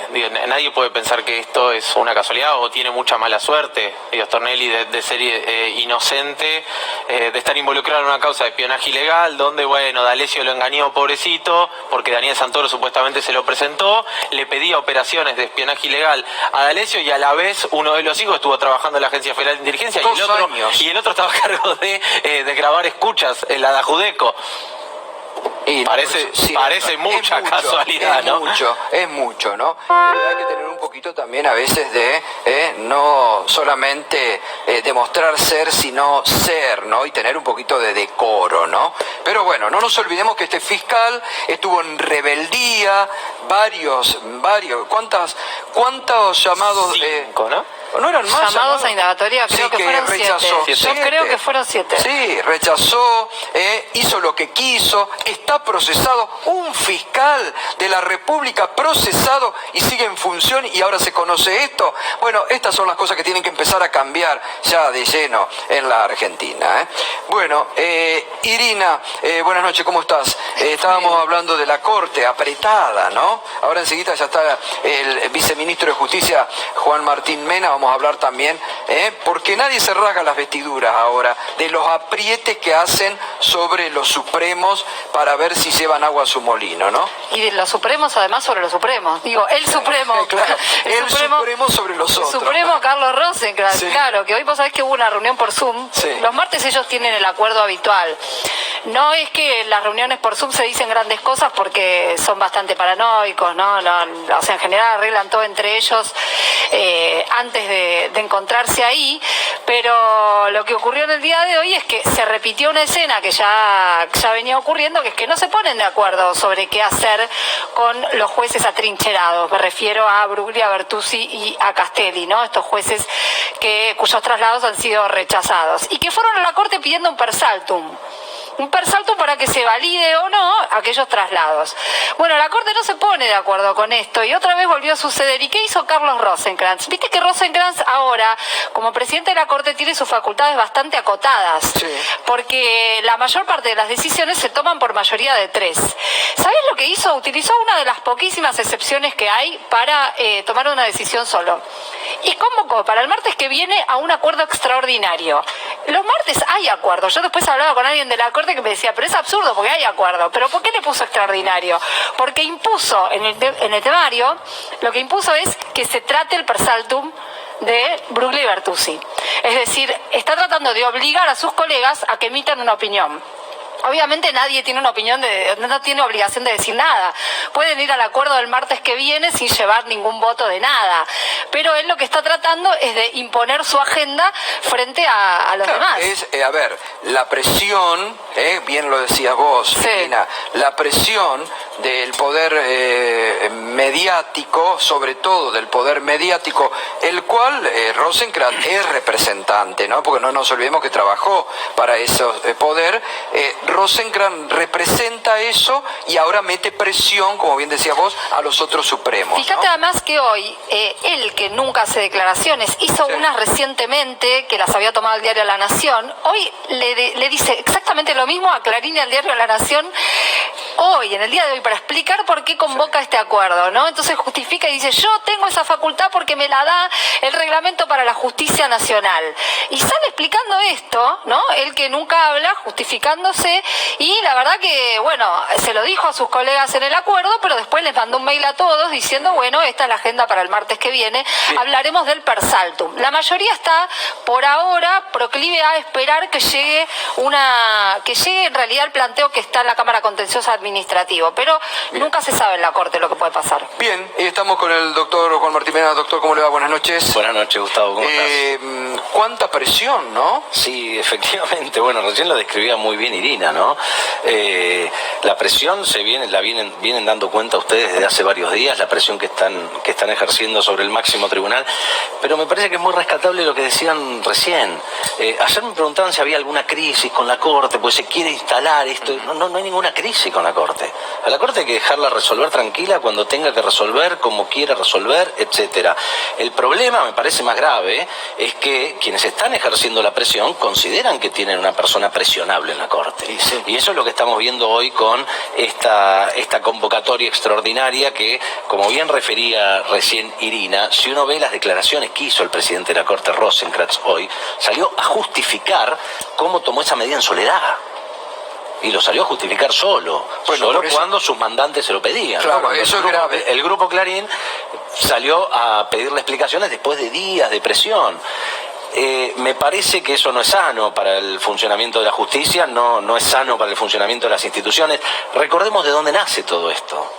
digo, nadie puede pensar que esto es una casualidad o tiene mucha mala suerte. Digo, Stornelli de ser inocente, de estar involucrado en una causa de espionaje ilegal, donde, bueno, D'Alessio lo engañó, pobrecito, porque Daniel Santoro supuestamente se lo presentó, le pedía operaciones de espionaje ilegal a D'Alessio y a la vez uno de los hijos estuvo trabajando en la Agencia Federal de Inteligencia y el otro estaba a cargo de grabar escuchas en la Da Judeco. Y parece mucha casualidad, ¿no? Es mucho, ¿no? Pero hay que tener un poquito también a veces de no solamente demostrar ser, sino ser, ¿no? Y tener un poquito de decoro, ¿no? Pero bueno, no nos olvidemos que este fiscal estuvo en rebeldía, varios, ¿cuántos llamados? 5, ¿no? ¿No eran más llamados a indagatoria? Creo que fueron 7. Yo creo que fueron 7. Sí, rechazó, hizo lo que quiso, está procesado, un fiscal de la República procesado y sigue en función y ahora se conoce esto. Bueno, estas son las cosas que tienen que empezar a cambiar ya de lleno en la Argentina. Bueno, Irina, buenas noches, ¿cómo estás? Estábamos hablando de la Corte apretada, ¿no? Ahora enseguida ya está el viceministro de Justicia, Juan Martín Mena. Vamos a hablar también, porque nadie se rasga las vestiduras ahora, de los aprietes que hacen sobre los Supremos para ver si llevan agua a su molino, ¿no? Y de los Supremos, además, sobre los Supremos. Digo, el Supremo. Claro, el Supremo sobre los otros. El Supremo Carlos Rosenkrantz, sí. Claro, que hoy vos sabés que hubo una reunión por Zoom. Sí. Los martes ellos tienen el acuerdo habitual. No es que en las reuniones por Zoom se dicen grandes cosas porque son bastante paranoicos, ¿no? O sea, en general arreglan todo entre ellos antes de encontrarse ahí, pero lo que ocurrió en el día de hoy es que se repitió una escena que ya venía ocurriendo, que es que no se ponen de acuerdo sobre qué hacer con los jueces atrincherados. Me refiero a Bruglia, Bertuzzi y a Castelli, ¿no? Estos jueces cuyos traslados han sido rechazados y que fueron a la Corte pidiendo un per saltum. Un per saltum para que se valide o no aquellos traslados. Bueno, la Corte no se pone de acuerdo con esto y otra vez volvió a suceder. ¿Y qué hizo Carlos Rosenkrantz? Viste que Rosenkrantz ahora, como presidente de la Corte, tiene sus facultades bastante acotadas, sí, porque la mayor parte de las decisiones se toman por mayoría de 3. ¿Sabés lo que hizo? Utilizó una de las poquísimas excepciones que hay para tomar una decisión solo. Y convocó para el martes que viene a un acuerdo extraordinario. Los martes hay acuerdo. Yo después hablaba con alguien de la Corte que me decía, pero es absurdo porque hay acuerdo. ¿Pero por qué le puso extraordinario? Porque impuso en el temario, lo que impuso es que se trate el per saltum de Bruglia y Bertuzzi. Es decir, está tratando de obligar a sus colegas a que emitan una opinión. Obviamente nadie tiene una opinión, no tiene obligación de decir nada. Pueden ir al acuerdo del martes que viene sin llevar ningún voto de nada. Pero él lo que está tratando es de imponer su agenda frente a los demás. A ver, la presión, bien lo decías vos, Irina, la presión del poder mediático, sobre todo del poder mediático, el cual Rosenkrantz es representante, ¿no? Porque no nos olvidemos que trabajó para ese poder. Rosenkrantz representa eso y ahora mete presión, como bien decías vos, a los otros supremos. Fíjate, ¿no? Además que hoy, él que nunca hace declaraciones, hizo unas recientemente que las había tomado el diario La Nación, hoy le dice exactamente lo mismo a Clarín y al diario La Nación, hoy, en el día de hoy, para explicar por qué convoca este acuerdo, ¿no? Entonces justifica y dice, yo tengo esa facultad porque me la da el reglamento para la justicia nacional. Y sale explicando esto, ¿no? Él que nunca habla, justificándose. Y la verdad que, bueno, se lo dijo a sus colegas en el acuerdo, pero después les mandó un mail a todos diciendo, bueno, esta es la agenda para el martes que viene, hablaremos del Persaltum. La mayoría está, por ahora, proclive a esperar que llegue en realidad el planteo que está en la Cámara Contenciosa Administrativo, pero nunca se sabe en la Corte lo que puede pasar. Bien, y estamos con el doctor Juan Martín Mena. Doctor, ¿cómo le va? Buenas noches. Buenas noches, Gustavo, ¿cómo estás? ¿Cuánta presión, no? Sí, efectivamente, bueno, recién lo describía muy bien Irina, ¿no? La presión vienen dando cuenta ustedes desde hace varios días, la presión que están ejerciendo sobre el máximo tribunal, pero me parece que es muy rescatable lo que decían recién. Ayer me preguntaban si había alguna crisis con la Corte, pues se quiere instalar esto. No hay ninguna crisis con la Corte. A la Corte hay que dejarla resolver tranquila cuando tenga que resolver, como quiera resolver, etcétera. El problema, me parece más grave, es que quienes están ejerciendo la presión consideran que tienen una persona presionable en la Corte. Y eso es lo que estamos viendo hoy con esta convocatoria extraordinaria que, como bien refería recién Irina, si uno ve las declaraciones que hizo el presidente de la Corte, Rosenkrantz, hoy, salió a justificar cómo tomó esa medida en soledad. Y lo salió a justificar solo cuando sus mandantes se lo pedían. Claro, ¿no? Eso es grave. El grupo Clarín salió a pedirle explicaciones después de días de presión. Me parece que eso no es sano para el funcionamiento de la justicia, no es sano para el funcionamiento de las instituciones. Recordemos de dónde nace todo esto.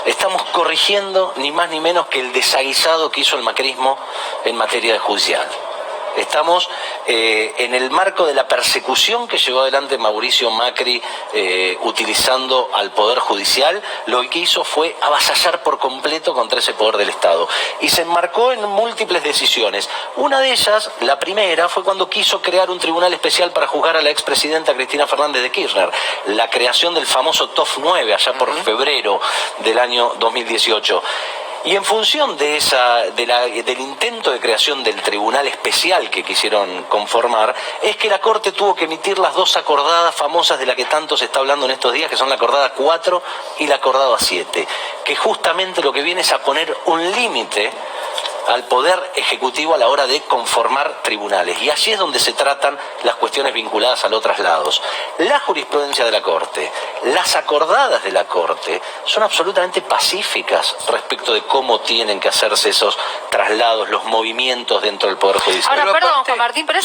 Estamos corrigiendo ni más ni menos que el desaguisado que hizo el macrismo en materia judicial. Estamos en el marco de la persecución que llevó adelante Mauricio Macri utilizando al Poder Judicial. Lo que hizo fue avasallar por completo contra ese poder del Estado. Y se enmarcó en múltiples decisiones. Una de ellas, la primera, fue cuando quiso crear un tribunal especial para juzgar a la expresidenta Cristina Fernández de Kirchner. La creación del famoso TOF 9, allá por febrero del año 2018. Y en función de del intento de creación del tribunal especial que quisieron conformar, es que la Corte tuvo que emitir las dos acordadas famosas de las que tanto se está hablando en estos días, que son la acordada 4 y la acordada 7, que justamente lo que viene es a poner un límite al Poder Ejecutivo a la hora de conformar tribunales. Y allí es donde se tratan las cuestiones vinculadas a los traslados. La jurisprudencia de la Corte, las acordadas de la Corte, son absolutamente pacíficas respecto de cómo tienen que hacerse esos traslados, los movimientos dentro del Poder Judicial. Ahora, perdón, Juan Martín, pero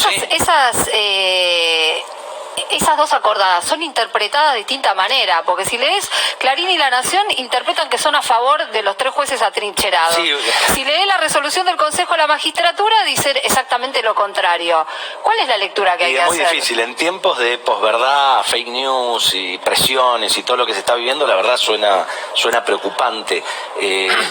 esas dos acordadas son interpretadas de distinta manera, porque si lees Clarín y La Nación, interpretan que son a favor de los 3 jueces atrincherados. Sí. Si lees la resolución del Consejo de la Magistratura, dicen exactamente lo contrario. ¿Cuál es la lectura que hay que hacer? Es muy difícil. En tiempos de posverdad, fake news y presiones y todo lo que se está viviendo, la verdad suena preocupante.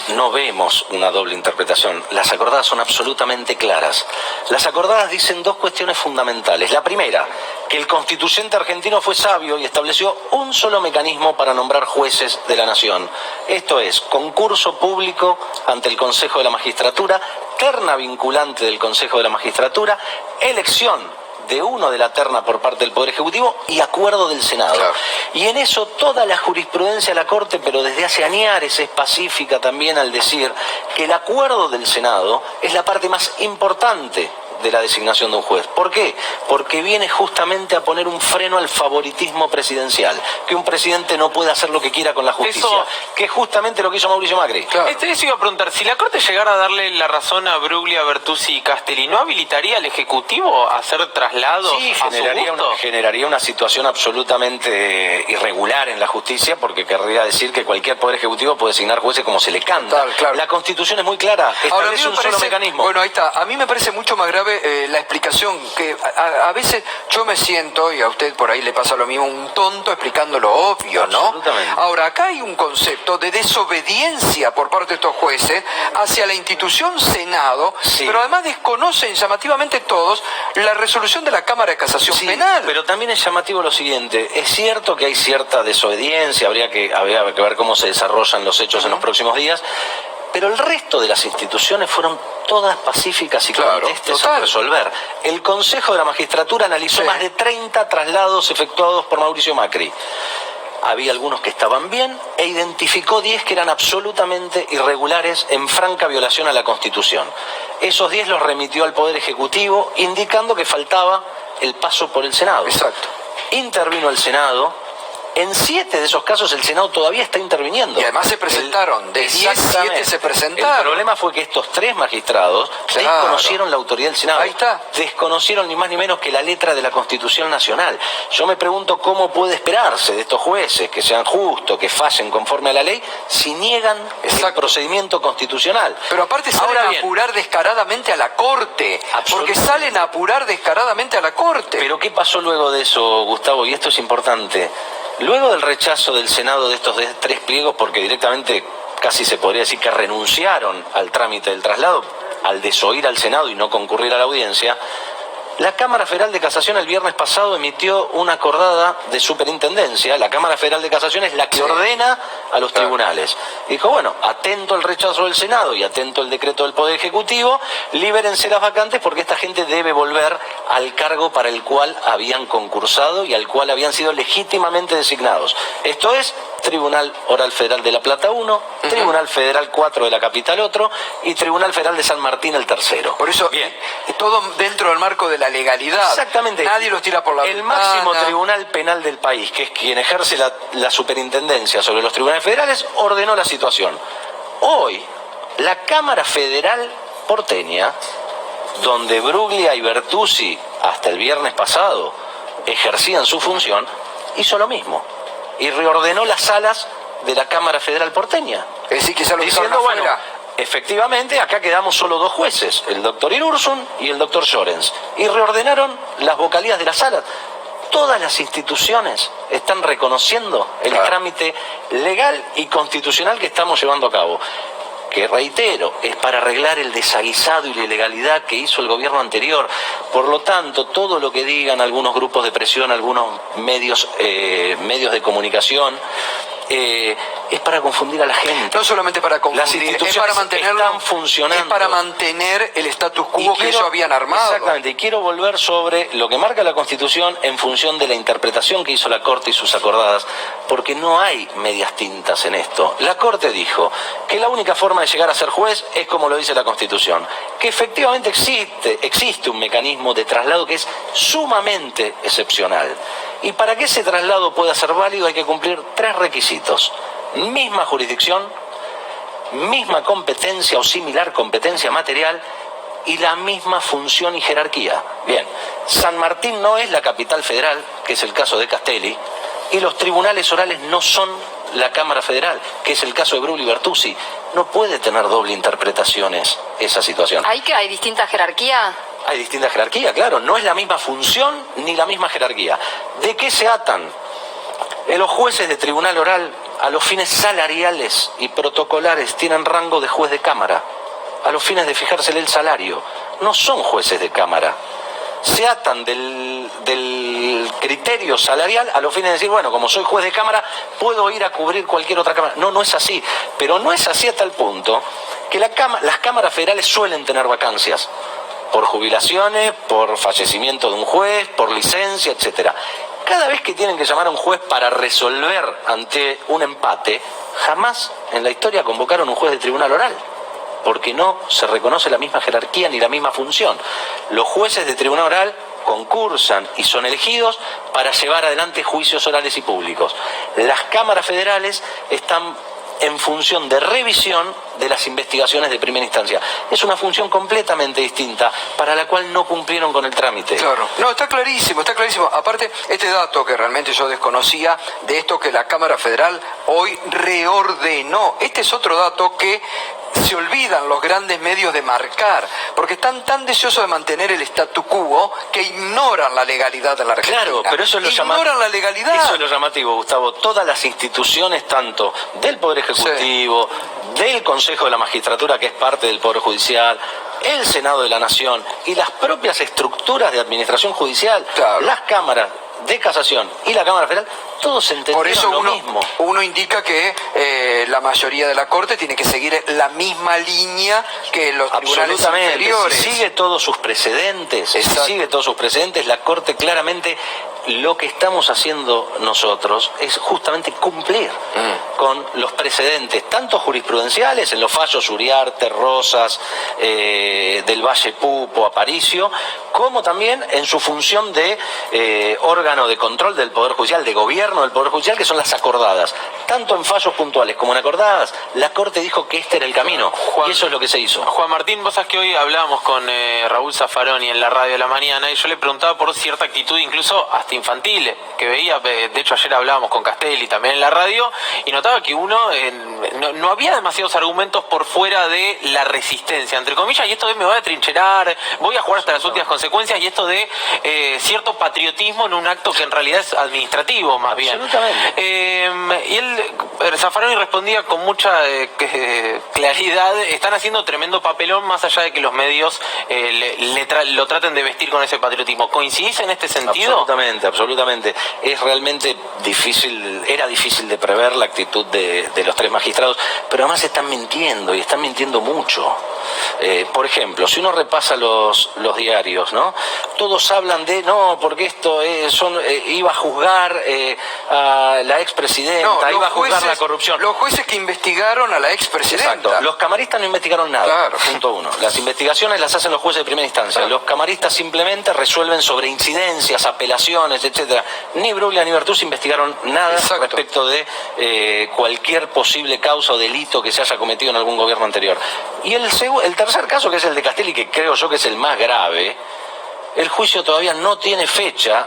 No vemos una doble interpretación. Las acordadas son absolutamente claras. Las acordadas dicen 2 cuestiones fundamentales. La primera, que el constituyente argentino fue sabio y estableció un solo mecanismo para nombrar jueces de la nación. Esto es, concurso público ante el Consejo de la Magistratura, terna vinculante del Consejo de la Magistratura, elección de uno de la terna por parte del Poder Ejecutivo y acuerdo del Senado. Claro. Y en eso toda la jurisprudencia de la Corte, pero desde hace añares, es pacífica también al decir que el acuerdo del Senado es la parte más importante de la designación de un juez. ¿Por qué? Porque viene justamente a poner un freno al favoritismo presidencial, que un presidente no puede hacer lo que quiera con la justicia, que es justamente lo que hizo Mauricio Macri. Claro. Eso iba a preguntar, si la Corte llegara a darle la razón a Bruglia, Bertuzzi y Castelli, ¿no habilitaría al Ejecutivo a hacer traslados? Sí, generaría una situación absolutamente irregular en la justicia, porque querría decir que cualquier poder ejecutivo puede designar jueces como se le canta. Claro. La Constitución es muy clara, establece un solo mecanismo. Bueno, ahí está. A mí me parece mucho más grave la explicación, que a veces yo me siento, y a usted por ahí le pasa lo mismo, un tonto explicando lo obvio, ¿no? Absolutamente. Ahora, acá hay un concepto de desobediencia por parte de estos jueces hacia la institución Senado, sí, pero además desconocen llamativamente todos la resolución de la Cámara de Casación Penal. Pero también es llamativo lo siguiente, es cierto que hay cierta desobediencia, habría que ver cómo se desarrollan los hechos en los próximos días, pero el resto de las instituciones fueron todas pacíficas y contestes a resolver. El Consejo de la Magistratura analizó más de 30 traslados efectuados por Mauricio Macri. Había algunos que estaban bien e identificó 10 que eran absolutamente irregulares, en franca violación a la Constitución. Esos 10 los remitió al Poder Ejecutivo, indicando que faltaba el paso por el Senado. Exacto. Intervino el Senado. En 7 de esos casos el Senado todavía está interviniendo. Y además se presentaron, de 10, 7 se presentaron. El problema fue que estos 3 magistrados desconocieron la autoridad del Senado. Ahí está. Desconocieron ni más ni menos que la letra de la Constitución Nacional. Yo me pregunto cómo puede esperarse de estos jueces que sean justos, que fallen conforme a la ley, si niegan el procedimiento constitucional. Pero aparte salen a apurar descaradamente a la Corte. Porque salen a apurar descaradamente a la Corte. Pero ¿qué pasó luego de eso, Gustavo? Y esto es importante. Luego del rechazo del Senado de estos 3 pliegos, porque directamente casi se podría decir que renunciaron al trámite del traslado, al desoír al Senado y no concurrir a la audiencia, la Cámara Federal de Casación el viernes pasado emitió una acordada de superintendencia. La Cámara Federal de Casación es la que ordena a los tribunales. Dijo, bueno, atento al rechazo del Senado y atento al decreto del Poder Ejecutivo, libérense las vacantes porque esta gente debe volver al cargo para el cual habían concursado y al cual habían sido legítimamente designados. Esto es Tribunal Oral Federal de La Plata 1, Tribunal Federal 4 de la Capital otro y Tribunal Federal de San Martín el tercero. Por eso, bien, todo dentro del marco de la legalidad. Exactamente. Nadie los tira por la ventana. El máximo tribunal penal del país, que es quien ejerce la superintendencia sobre los tribunales federales, ordenó la situación. Hoy, la Cámara Federal porteña, donde Bruglia y Bertuzzi, hasta el viernes pasado, ejercían su función, hizo lo mismo. Y reordenó las salas de la Cámara Federal porteña. Es decir, que ya lo diciendo, bueno, efectivamente, acá quedamos solo 2 jueces, el doctor Irursun y el doctor Llorens, y reordenaron las vocalías de las salas. Todas las instituciones están reconociendo el trámite legal y constitucional que estamos llevando a cabo, que reitero, es para arreglar el desaguisado y la ilegalidad que hizo el gobierno anterior. Por lo tanto, todo lo que digan algunos grupos de presión, algunos medios de comunicación, es para confundir a la gente. No solamente para confundir, las instituciones es para mantenerlo, están funcionando. Es para mantener el status quo que ellos habían armado. Exactamente, y quiero volver sobre lo que marca la Constitución en función de la interpretación que hizo la Corte y sus acordadas, porque no hay medias tintas en esto. La Corte dijo que la única forma de llegar a ser juez es como lo dice la Constitución, que efectivamente existe un mecanismo de traslado que es sumamente excepcional. Y para que ese traslado pueda ser válido hay que cumplir 3 requisitos. Misma jurisdicción, misma competencia o similar competencia material y la misma función y jerarquía. Bien, San Martín no es la capital federal, que es el caso de Castelli, y los tribunales orales no son la Cámara Federal, que es el caso de Bruglia y Bertuzzi. No puede tener doble interpretaciones esa situación. ¿Hay distinta jerarquía? Hay distinta jerarquía, claro. No es la misma función ni la misma jerarquía. ¿De qué se atan? Los jueces de tribunal oral, a los fines salariales y protocolares, tienen rango de juez de cámara. A los fines de fijársele el salario. No son jueces de cámara. Se atan del criterio salarial a los fines de decir, bueno, como soy juez de cámara, puedo ir a cubrir cualquier otra cámara. No, no es así. Pero no es así hasta el punto que las cámaras federales suelen tener vacancias. Por jubilaciones, por fallecimiento de un juez, por licencia, etcétera. Cada vez que tienen que llamar a un juez para resolver ante un empate, jamás en la historia convocaron un juez de tribunal oral. porque no se reconoce la misma jerarquía ni la misma función. Los jueces de tribunal oral concursan y son elegidos para llevar adelante juicios orales y públicos. Las cámaras federales están en función de revisión de las investigaciones de primera instancia. Es una función completamente distinta, para la cual no cumplieron con el trámite. Claro, no, está clarísimo, está clarísimo. Aparte, este dato que realmente yo desconocía, de esto que la Cámara Federal hoy reordenó, este es otro dato que se olvidan los grandes medios de marcar, porque están tan deseosos de mantener el statu quo que ignoran la legalidad de la Argentina. Claro, pero eso es lo ignoran la legalidad. Eso es lo llamativo, Gustavo. Todas las instituciones, tanto del Poder Ejecutivo, del Consejo de la Magistratura, que es parte del Poder Judicial, el Senado de la Nación y las propias estructuras de administración judicial, las cámaras de casación y la Cámara Federal, todos entendieron por eso lo mismo. Uno indica que la mayoría de la Corte tiene que seguir la misma línea que los tribunales inferiores. Si sigue todos sus precedentes, la Corte claramente, lo que estamos haciendo nosotros es justamente cumplir con los precedentes, tanto jurisprudenciales, en los fallos Uriarte, Rosas, del Valle Pupo, Aparicio, como también en su función de órgano de control del Poder Judicial, de gobierno del Poder Judicial, que son las acordadas. Tanto en fallos puntuales como en acordadas, la Corte dijo que este era el camino, y eso es lo que se hizo. Juan Martín, vos sabés que hoy hablábamos con Raúl Zaffaroni en la radio de la mañana, y yo le preguntaba por cierta actitud, incluso hasta infantil, que veía. De hecho, ayer hablábamos con Castelli también en la radio, y notaba que no había demasiados argumentos por fuera de la resistencia, entre comillas, y esto de me voy a trincherar, voy a jugar hasta las últimas consecuencias, y esto de cierto patriotismo en un acto que en realidad es administrativo, más bien. Y Zaffaroni respondía con mucha claridad: están haciendo tremendo papelón, más allá de que los medios lo traten de vestir con ese patriotismo. ¿Coincidís en este sentido? Absolutamente. Es realmente difícil, era difícil de prever la actitud de los tres magistrados, pero además están mintiendo, y están mintiendo mucho. Por ejemplo, si uno repasa los diarios, ¿no? Todos hablan de, no, porque esto iba a juzgar a la expresidenta, iba a juzgar la corrupción. Los jueces que investigaron a la expresidenta. Exacto. Los camaristas no investigaron nada. Claro. Punto uno. Las investigaciones las hacen los jueces de primera instancia. Claro. Los camaristas simplemente resuelven sobre incidencias, apelaciones, etcétera. Ni Bruglia ni Bertuzzi investigaron nada respecto de cualquier posible causa o delito que se haya cometido en algún gobierno anterior. Y el tercer caso, que es el de Castelli, que creo yo que es el más grave, el juicio todavía no tiene fecha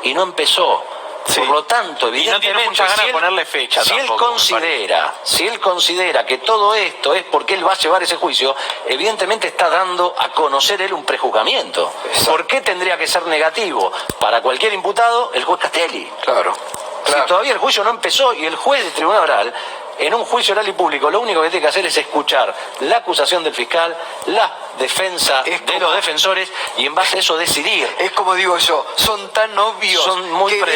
y no empezó. Sí. Por lo tanto, evidentemente, y no tiene muchas ganas de ponerle fecha. Si él considera que todo esto es porque él va a llevar ese juicio, evidentemente está dando a conocer él un prejuzgamiento. Exacto. ¿Por qué tendría que ser negativo para cualquier imputado el juez Castelli? Claro. Si todavía el juicio no empezó, y el juez del tribunal oral, en un juicio oral y público, lo único que tiene que hacer es escuchar la acusación del fiscal, la defensa de los defensores, y en base a eso decidir. Es como digo yo, son tan obvios, son muy que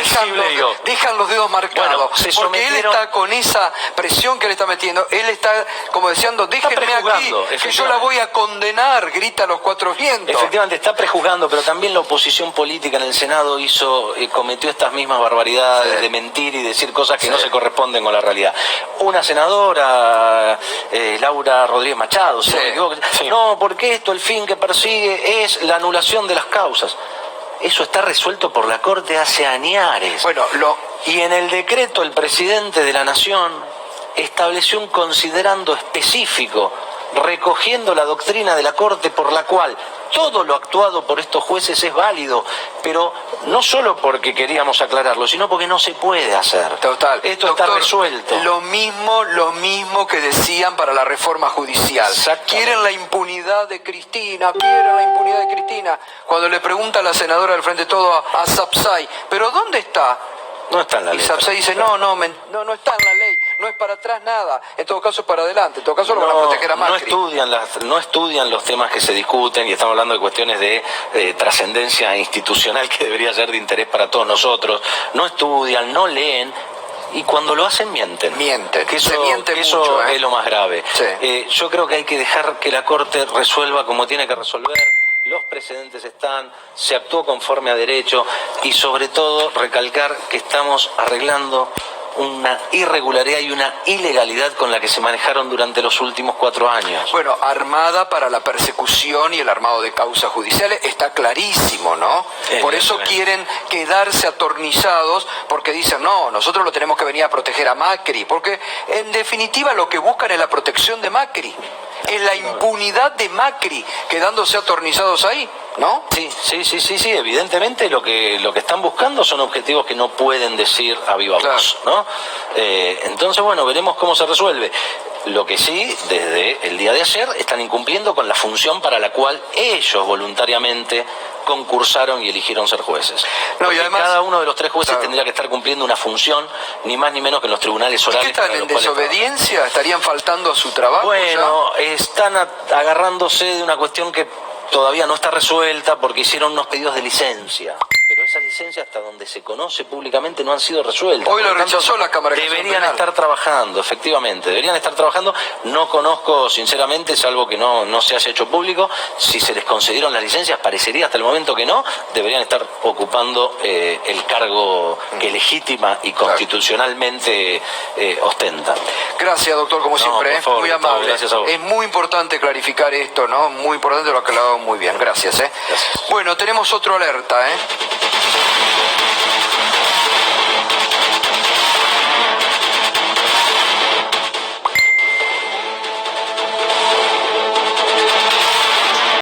dejan los dedos marcados. Bueno, porque él está con esa presión que le está metiendo, él está como deseando, déjenme aquí, que yo la voy a condenar, grita a los cuatro vientos. Efectivamente, está prejuzgando, pero también la oposición política en el Senado cometió estas mismas barbaridades de mentir y decir cosas que no se corresponden con la realidad. Una senadora, Laura Rodríguez Machado, si no me equivoco, no, porque esto, el fin que persigue es la anulación de las causas. Eso está resuelto por la Corte hace añares. Y en el decreto el presidente de la Nación estableció un considerando específico, recogiendo la doctrina de la Corte, por la cual todo lo actuado por estos jueces es válido, pero no solo porque queríamos aclararlo, sino porque no se puede hacer. Total. Esto está resuelto. Lo mismo que decían para la reforma judicial. Quieren la impunidad de Cristina, Cuando le pregunta a la senadora del Frente Todo a Sapsay, ¿pero dónde está? No está en la ley. Y Sapsay dice, no está en la ley, no es para atrás nada, en todo caso es para adelante, en todo caso lo van a proteger a Macri. No estudian los temas que se discuten, y estamos hablando de cuestiones de trascendencia institucional que debería ser de interés para todos nosotros. No estudian, no leen, y cuando lo hacen mienten. Que eso es lo más grave. Sí. Yo creo que hay que dejar que la Corte resuelva como tiene que resolver. Los precedentes están, se actuó conforme a derecho, y sobre todo recalcar que estamos arreglando una irregularidad y una ilegalidad con la que se manejaron durante los últimos 4 años. Bueno, armada para la persecución y el armado de causas judiciales, está clarísimo, ¿no? Por eso quieren quedarse atornillados, porque dicen, no, nosotros lo tenemos que venir a proteger a Macri, porque en definitiva lo que buscan es la protección de Macri, es la impunidad de Macri, quedándose atornillados ahí, ¿no? Sí, evidentemente lo que están buscando son objetivos que no pueden decir a viva voz, ¿no? Entonces, bueno, veremos cómo se resuelve. Lo que sí, desde el día de ayer, están incumpliendo con la función para la cual ellos voluntariamente concursaron y eligieron ser jueces. No, y además, cada uno de los 3 jueces tendría que estar cumpliendo una función, ni más ni menos que en los tribunales orales. ¿Qué están en desobediencia? ¿Estarían faltando a su trabajo? Bueno, están agarrándose de una cuestión que todavía no está resuelta porque hicieron unos pedidos de licencia. Pero esas licencias, hasta donde se conoce públicamente, no han sido resueltas. Hoy lo rechazó la Cámara de Casación Deberían estar trabajando, efectivamente, deberían estar trabajando. No conozco, sinceramente, salvo que no se haya hecho público, si se les concedieron las licencias, parecería hasta el momento que no, deberían estar ocupando el cargo que legítima y constitucionalmente ostenta. Gracias, doctor, como siempre, por favor, muy amable. Gracias a vos. Es muy importante clarificar esto, ¿no? Muy importante, lo ha aclarado muy bien. Gracias, Gracias. Bueno, tenemos otro alerta,